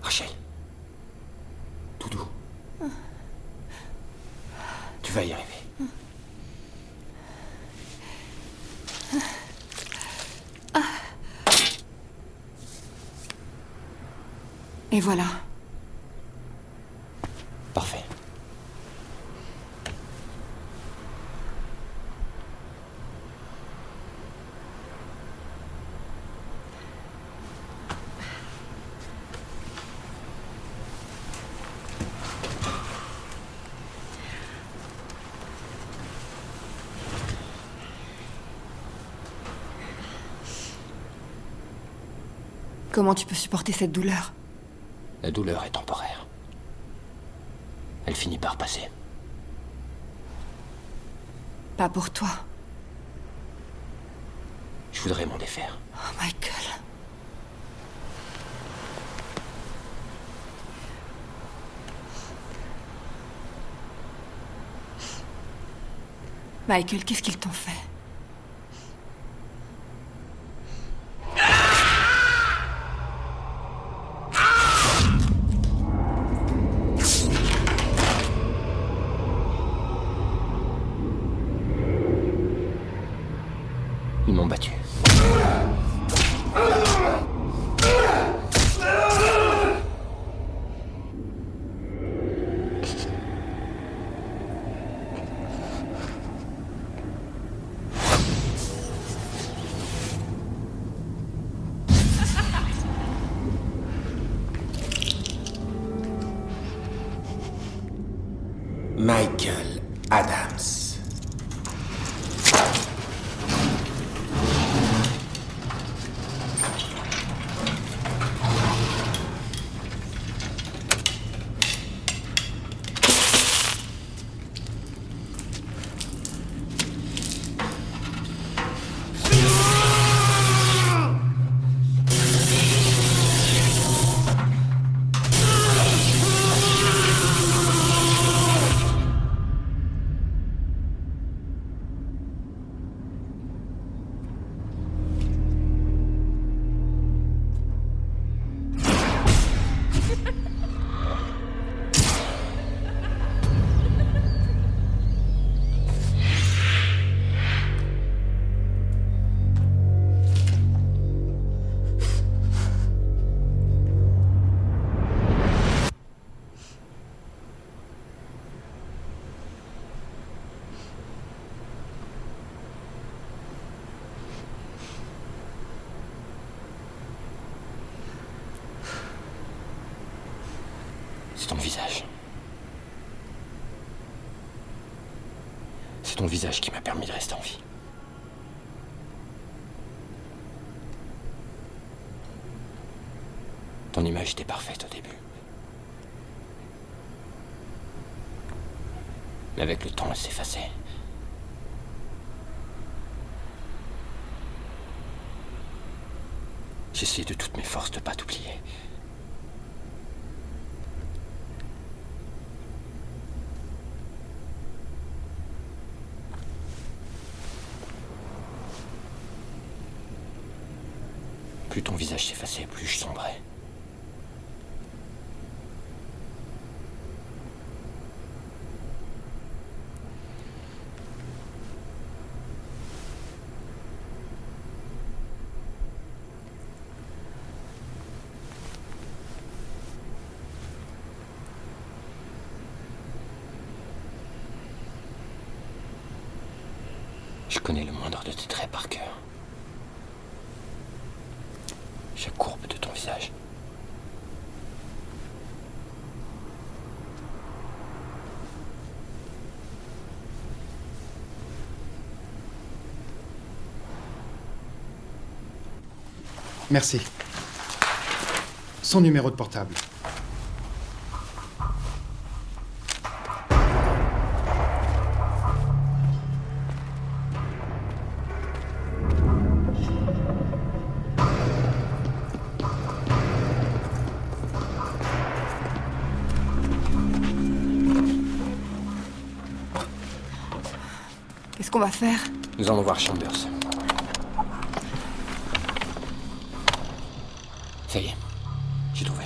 Rachel. Tout doux. Tu vas y arriver. Et voilà. Parfait. Comment tu peux supporter cette douleur? La douleur est temporaire. Elle finit par passer. Pas pour toi. Je voudrais m'en défaire. Oh, Michael. Michael, qu'est-ce qu'ils t'ont fait? Ils m'ont battu. Michael Adams. C'est ton visage. C'est ton visage qui m'a permis de rester en vie. Ton image était parfaite au début. Mais avec le temps, elle s'effaçait. J'essayais de toutes mes forces de ne pas t'oublier. Plus ton visage s'effaçait, plus je sombrais. Je connais le moindre de tes traits par cœur. Chaque courbe de ton visage. Merci. Son numéro de portable. Qu'est-ce qu'on va faire? Nous allons voir Chambers. Ça y est, j'ai trouvé.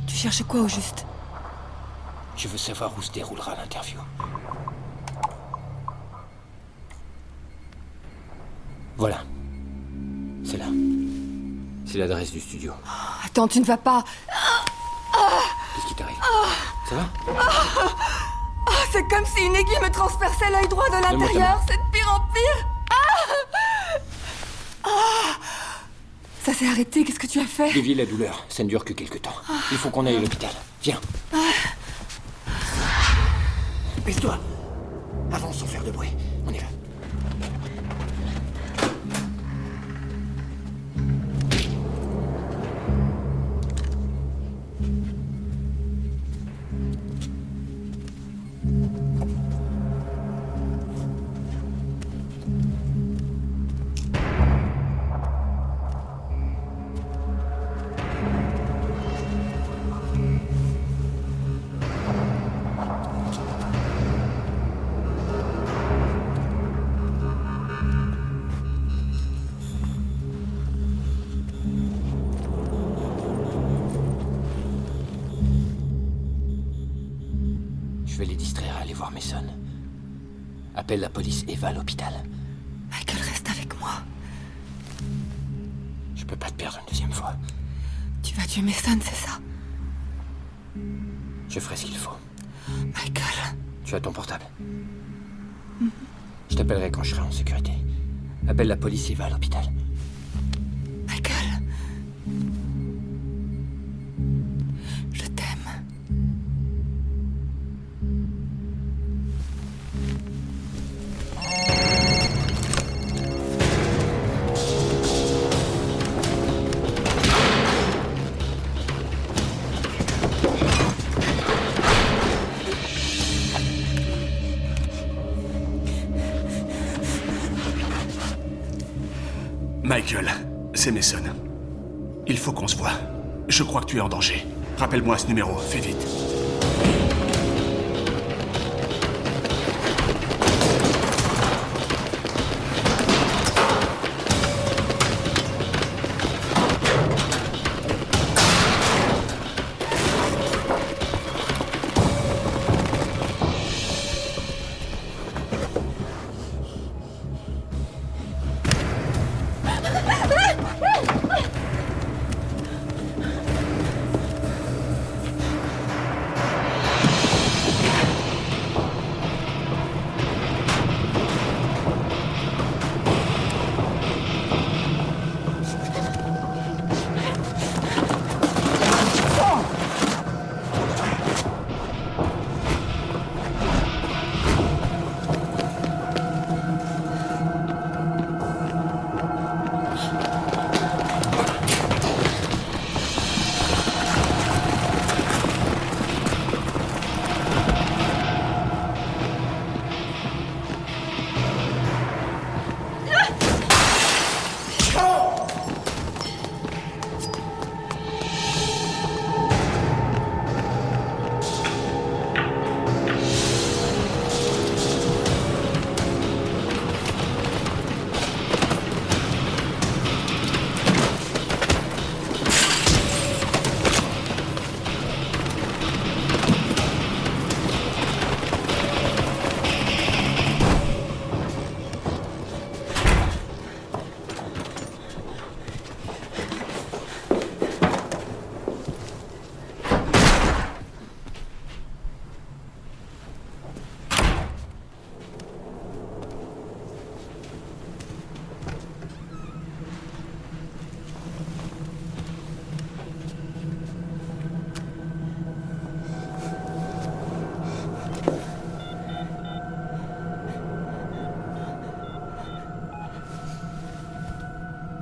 Tu cherches quoi au juste? Je veux savoir où se déroulera l'interview. Voilà. C'est là. C'est l'adresse du studio. Attends, tu ne vas pas... Qu'est-ce qui t'arrive? Ça va? C'est comme si une aiguille me transperçait l'œil droit de l'intérieur. C'est de pire en pire. Ça s'est arrêté, qu'est-ce que tu as fait? Dévier la douleur, ça ne dure que quelques temps. Il faut qu'on aille à l'hôpital. Viens. Baisse-toi. Avance sans faire de bruit. On y va. Je vais les distraire à aller voir Mason. Appelle la police et va à l'hôpital. Michael, reste avec moi. Je peux pas te perdre une deuxième fois. Tu vas tuer Mason, c'est ça? Je ferai ce qu'il faut. Michael. Tu as ton portable? Je t'appellerai quand je serai en sécurité. Appelle la police et va à l'hôpital. Michael. Je t'aime. Michael, c'est Mason. Il faut qu'on se voie. Je crois que tu es en danger. Rappelle-moi ce numéro, fais vite.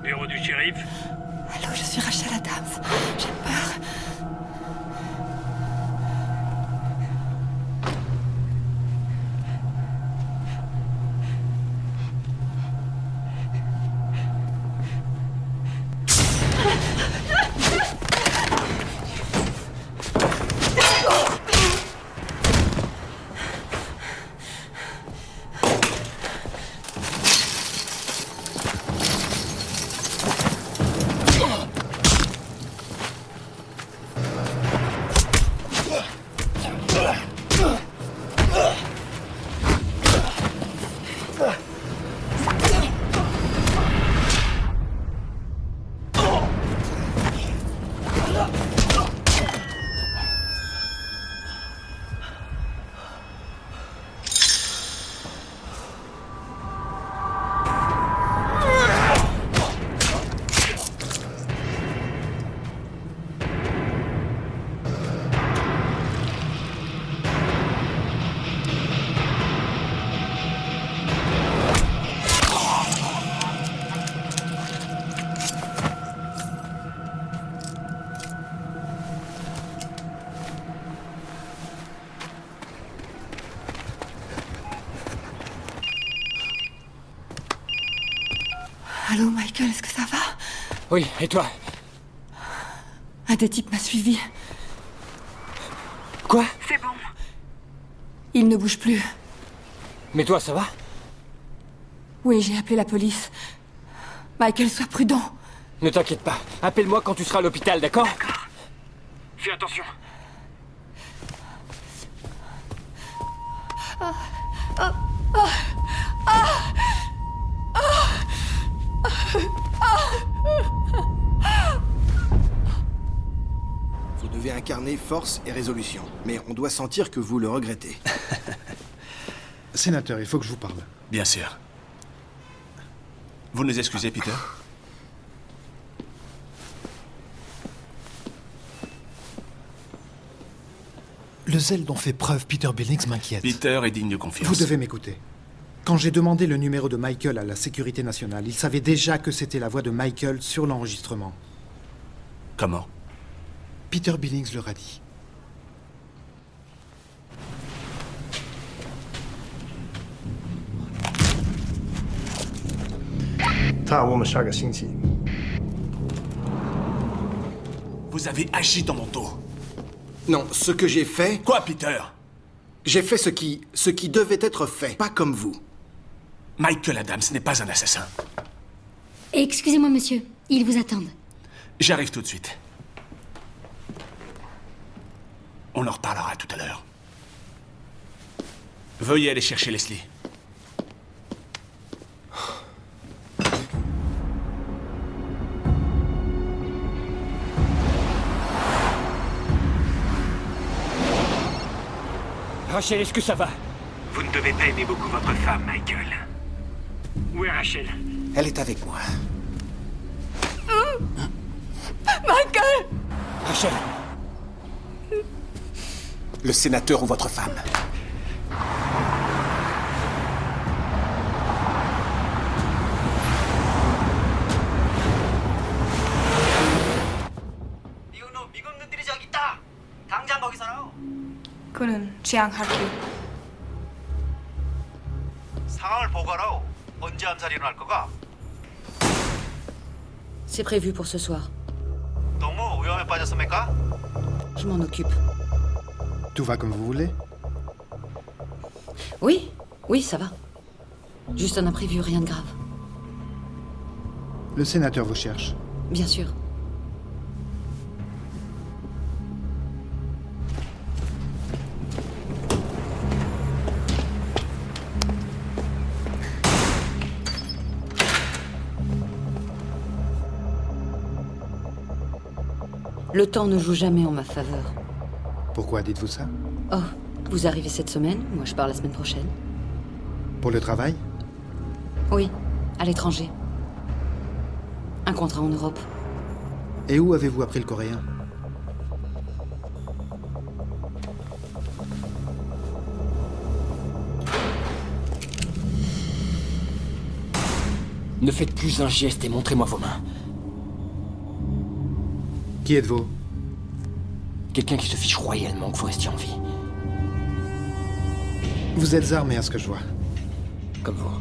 Bureau du shérif. Allô, je suis Rachel Adams. J'ai peur. Allô, Michael, est-ce que ça va? Oui, et toi? Un des types m'a suivi. Quoi? C'est bon. Il ne bouge plus. Mais toi, ça va? Oui, j'ai appelé la police. Michael, sois prudent. Ne t'inquiète pas. Appelle-moi quand tu seras à l'hôpital, d'accord? D'accord. Fais attention. Vous devez incarner force et résolution. Mais on doit sentir que vous le regrettez. Sénateur, il faut que je vous parle. Bien sûr. Vous nous excusez, Peter? Le zèle dont fait preuve Peter Billings m'inquiète. Peter est digne de confiance. Vous devez m'écouter. Quand j'ai demandé le numéro de Michael à la sécurité nationale, il savait déjà que c'était la voix de Michael sur l'enregistrement. Comment? Peter Billings leur a dit. Vous avez agi dans mon dos. Non, ce que j'ai fait... Quoi, Peter? J'ai fait ce qui devait être fait, pas comme vous. Michael Adams n'est pas un assassin. Excusez-moi, monsieur. Ils vous attendent. J'arrive tout de suite. On en reparlera tout à l'heure. Veuillez aller chercher Leslie. Rachel, est-ce que ça va? Vous ne devez pas aimer beaucoup votre femme, Michael. Où est Rachel? Elle est avec moi. Michael! Rachel! Le sénateur ou votre femme? 그는 지향 하키. 상황을 보고하라오. 언제 암살이 일어날 거가? C'est prévu pour ce soir. 너무 위험에 빠졌습니까? Je m'en occupe. Tout va comme vous voulez? Oui, oui, ça va. Juste un imprévu, rien de grave. Le sénateur vous cherche. Bien sûr. Le temps ne joue jamais en ma faveur. Pourquoi dites-vous ça? Oh, vous arrivez cette semaine, moi je pars la semaine prochaine. Pour le travail? Oui, à l'étranger. Un contrat en Europe. Et où avez-vous appris le coréen? Ne faites plus un geste et montrez-moi vos mains. Qui êtes-vous? Quelqu'un qui se fiche royalement que vous restiez en vie. Vous êtes armé à ce que je vois. Comme vous.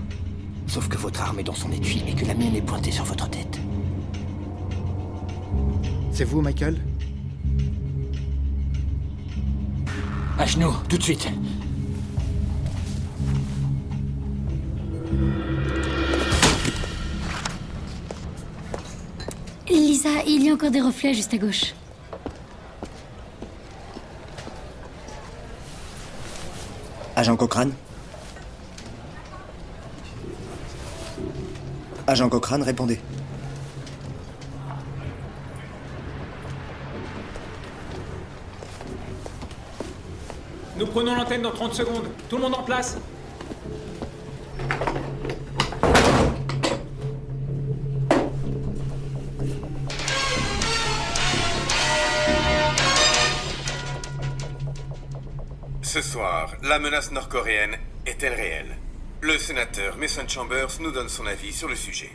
Sauf que votre arme est dans son étui et que la mienne est pointée sur votre tête. C'est vous, Michael? À genoux, tout de suite. Lisa, il y a encore des reflets juste à gauche. Agent Cochrane? Agent Cochrane, répondez. Nous prenons l'antenne dans 30 secondes. Tout le monde en place. Ce soir, la menace nord-coréenne est-elle réelle? Le sénateur Mason Chambers nous donne son avis sur le sujet.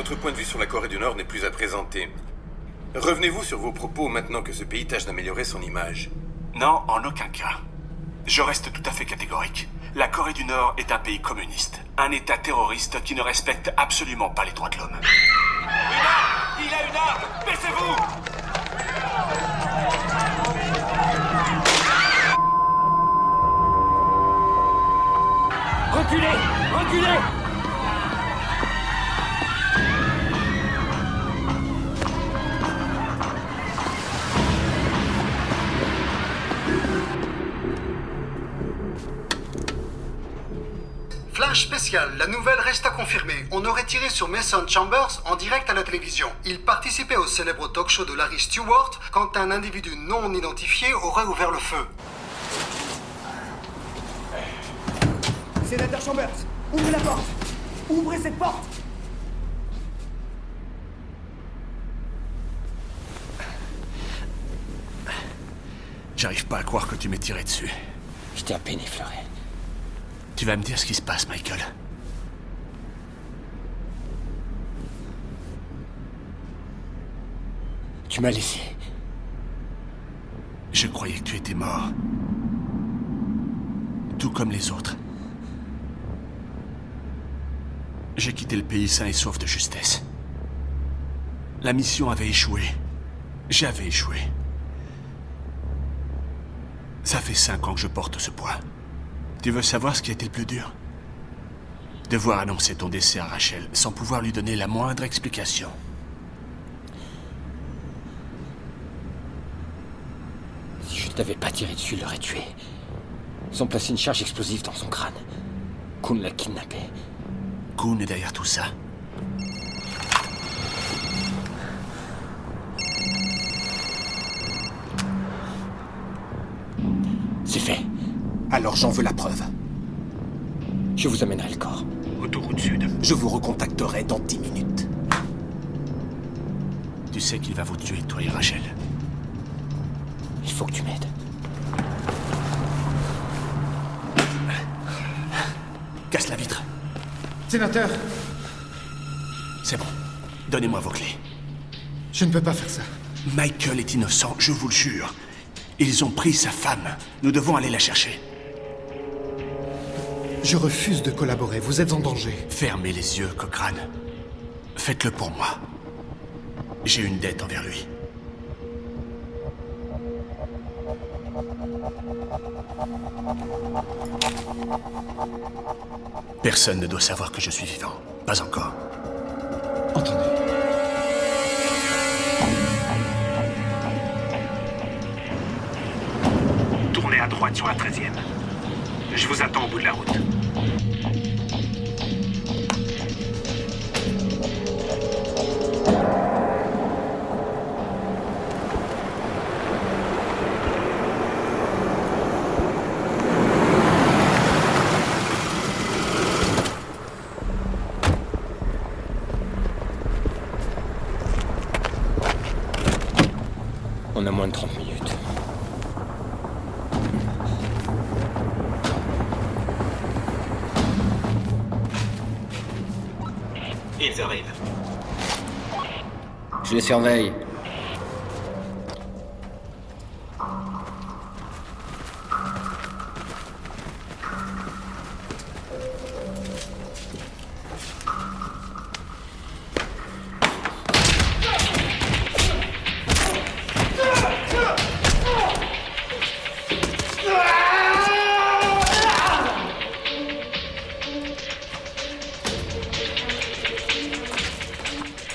votre point de vue sur la Corée du Nord n'est plus à présenter. Revenez-vous sur vos propos maintenant que ce pays tâche d'améliorer son image? Non, en aucun cas. Je reste tout à fait catégorique. La Corée du Nord est un pays communiste. Un État terroriste qui ne respecte absolument pas les droits de l'homme. Une arme! Il a une arme! Baissez-vous! Reculez! Reculez! Flash spécial, la nouvelle reste à confirmer. On aurait tiré sur Mason Chambers en direct à la télévision. Il participait au célèbre talk show de Larry Stewart quand un individu non identifié aurait ouvert le feu. Sénateur Chambers, ouvrez la porte! Ouvrez cette porte! J'arrive pas à croire que tu m'aies tiré dessus. Je t'ai à peine effleuré. Tu vas me dire ce qui se passe, Michael. Tu m'as laissé. Je croyais que tu étais mort. Tout comme les autres. J'ai quitté le pays sain et sauf de justesse. La mission avait échoué. J'avais échoué. Ça fait 5 ans que je porte ce poids. Tu veux savoir ce qui a été le plus dur? Devoir annoncer ton décès à Rachel sans pouvoir lui donner la moindre explication. Si je ne t'avais pas tiré dessus, il l'aurait tué. Ils ont placé une charge explosive dans son crâne. Kun l'a kidnappé. Kun est derrière tout ça. C'est fait. Alors j'en veux la preuve. Je vous amènerai le corps. Autoroute sud. Je vous recontacterai dans 10 minutes. Tu sais qu'il va vous tuer, toi et Rachel. Il faut que tu m'aides. Casse la vitre. Sénateur, C'est bon. Donnez-moi vos clés. je ne peux pas faire ça. Michael est innocent, je vous le jure. Ils ont pris sa femme. Nous devons aller la chercher. Je refuse de collaborer, vous êtes en danger. Fermez les yeux, Cochrane. Faites-le pour moi. J'ai une dette envers lui. Personne ne doit savoir que je suis vivant. Pas encore. Entendez. Tournez à droite sur la 13e. Je vous attends au bout de la route. On a moins de 30 minutes. Ils arrivent. Je les surveille.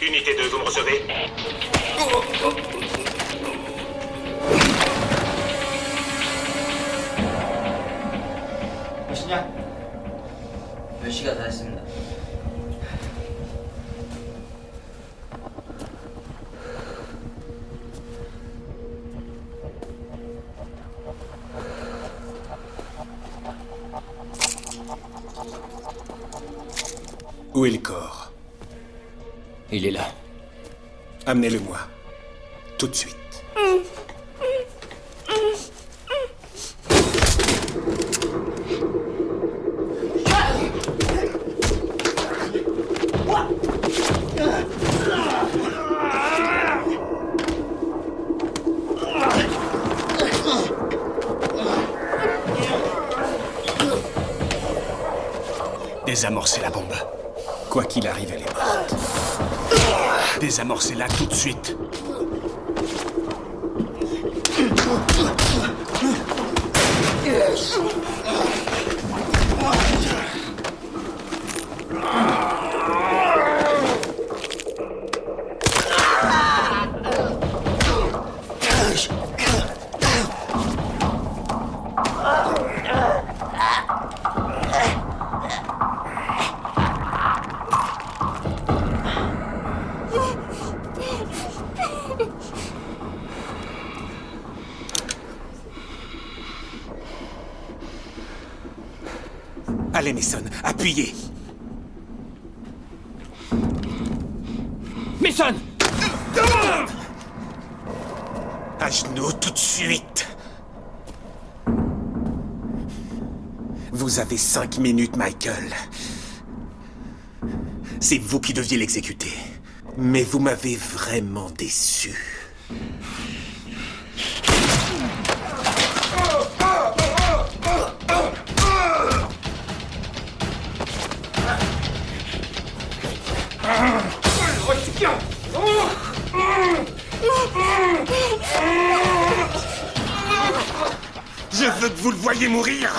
Unité 2, vous me recevez? 몇 시가 다 됐습니다. Où est le corps? Il est là. Amenez-le-moi. Tout de suite. Quoi qu'il arrive, elle est morte. Désamorcez-la tout de suite. Allez, Mason, appuyez. Mason! À genoux, tout de suite. Vous avez 5 minutes, Michael. C'est vous qui deviez l'exécuter. Mais vous m'avez vraiment déçu. Je veux que vous le voyiez mourir.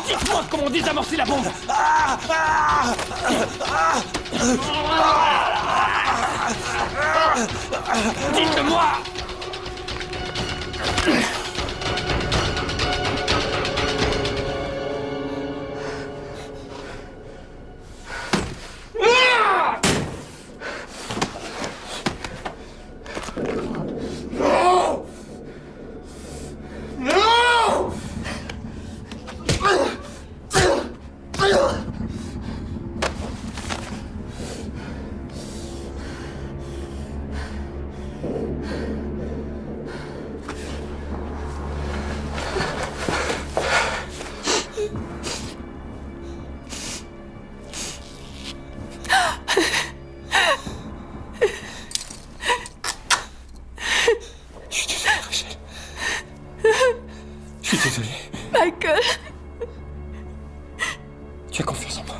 Dites-moi comment désamorcer la bombe. Dites-le-moi. Je suis désolé. Michael. Tu as confiance en moi.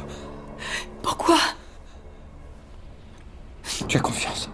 Pourquoi? Tu as confiance.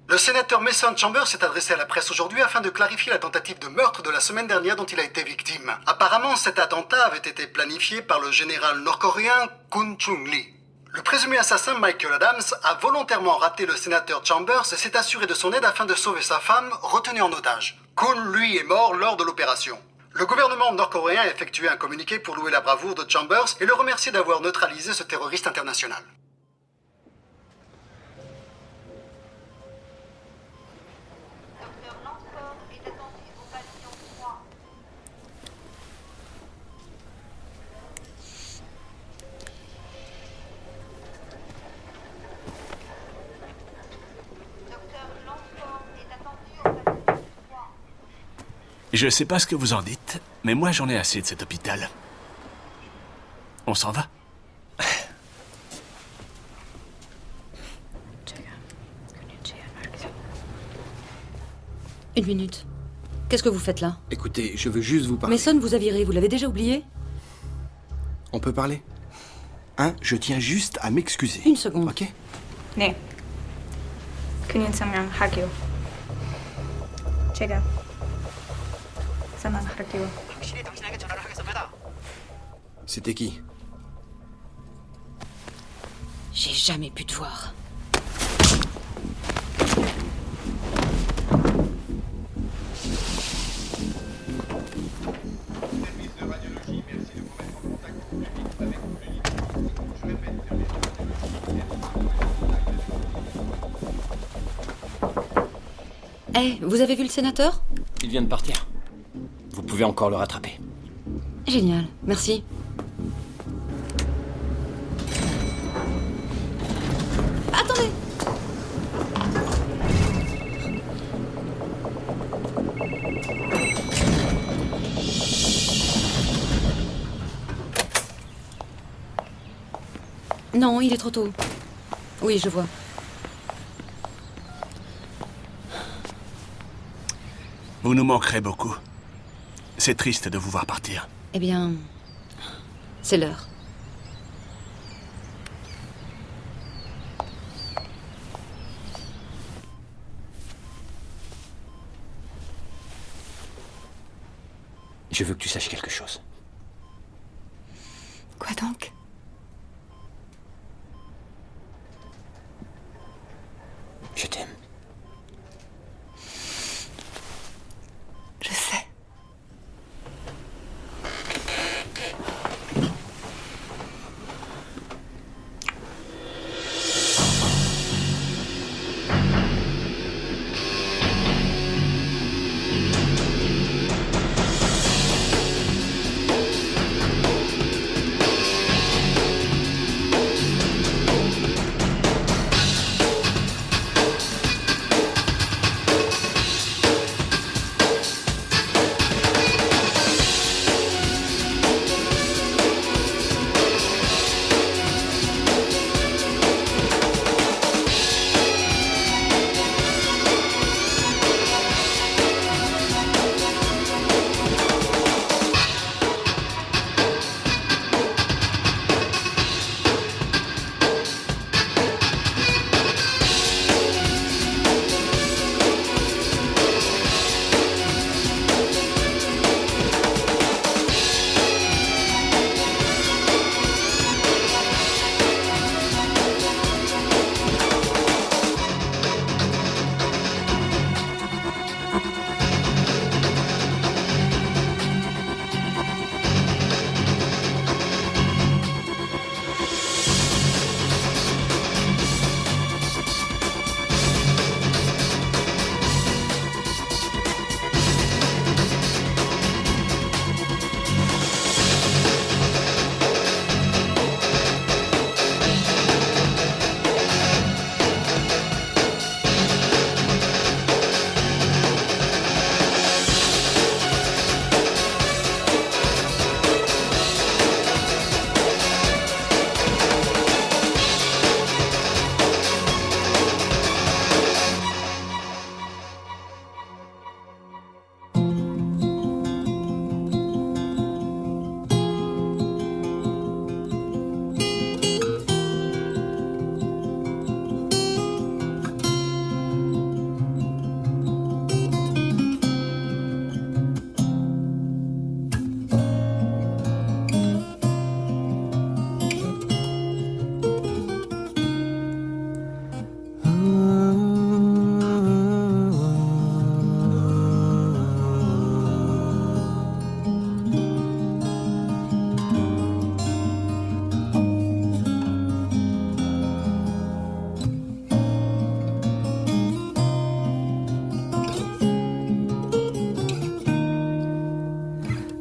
Le sénateur Mason Chambers s'est adressé à la presse aujourd'hui afin de clarifier la tentative de meurtre de la semaine dernière dont il a été victime. Apparemment, cet attentat avait été planifié par le général nord-coréen Kun Chung-lee. Le présumé assassin Michael Adams a volontairement raté le sénateur Chambers et s'est assuré de son aide afin de sauver sa femme, retenue en otage. Kun, lui, est mort lors de l'opération. Le gouvernement nord-coréen a effectué un communiqué pour louer la bravoure de Chambers et le remercier d'avoir neutralisé ce terroriste international. Je sais pas ce que vous en dites, mais moi j'en ai assez de cet hôpital. On s'en va? Une minute. Qu'est-ce que vous faites là? Écoutez, je veux juste vous parler. Mason vous a viré, vous l'avez déjà oublié? On peut parler? Je tiens juste à m'excuser. Une seconde. Ok? 네. 그년상황하기로. 제가 상황할게요. 당신이 당신에게 전화를 하겠습니다. C'était qui? J'ai jamais pu te voir. Eh, vous avez vu le sénateur? Il vient de partir. Vous pouvez encore le rattraper. Génial, merci. Attendez! Non, il est trop tôt. Oui, je vois. Vous nous manquerez beaucoup. C'est triste de vous voir partir. Eh bien, c'est l'heure. Je veux que tu saches quelque chose. Quoi donc? Je t'aime. Je sais.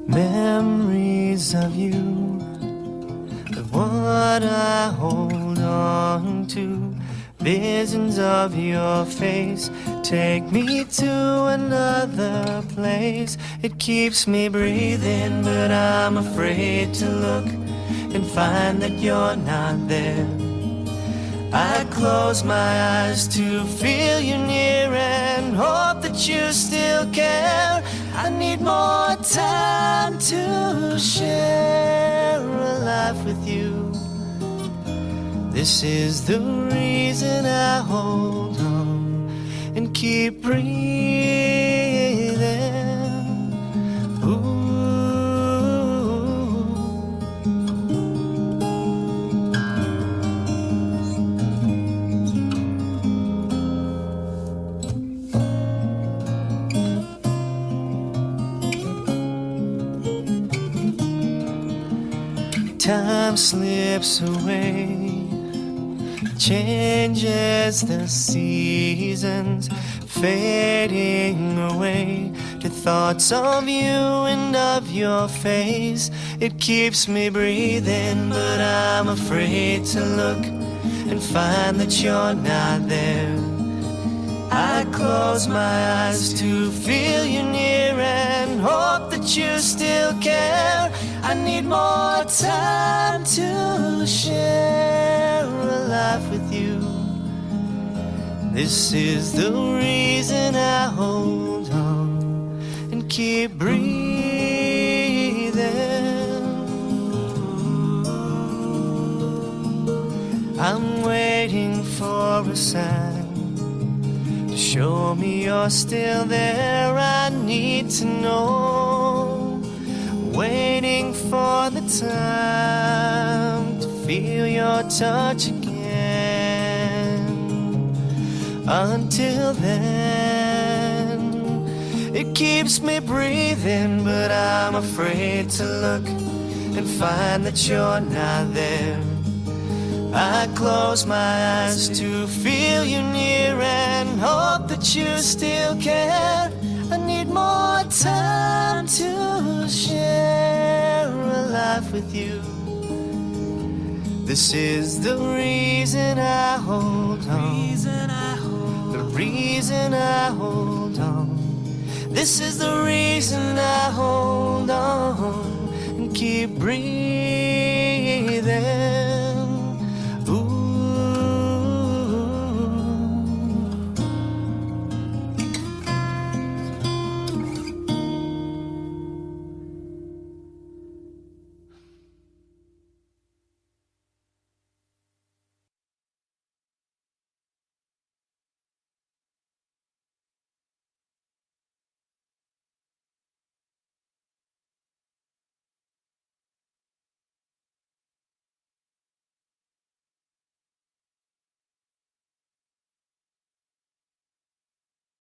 Memories of you, of what I hold on to. Visions of your face take me to another place. It keeps me breathing, but I'm afraid to look and find that you're not there. I close close my eyes to feel you near and hope that you still care. I need more time to share a life with you. This is the reason I hold on and keep breathing. Ooh. Time slips away, changes the seasons, fading away to thoughts of you and of your face. It keeps me breathing, but I'm afraid to look and find that you're not there. I close my eyes to feel you near and hope that you still care. I need more time to share a life with you. This is the reason I hold on and keep breathing. I'm waiting for a sign to show me you're still there. I need to know. Waiting for the time to feel your touch again. Until then, it keeps me breathing, but I'm afraid to look and find that you're not there. I close my eyes to feel you near and hope that you still care. I need more time to share a life with you. This is the reason I hold on. The reason I hold on. This is the reason I hold on and keep breathing.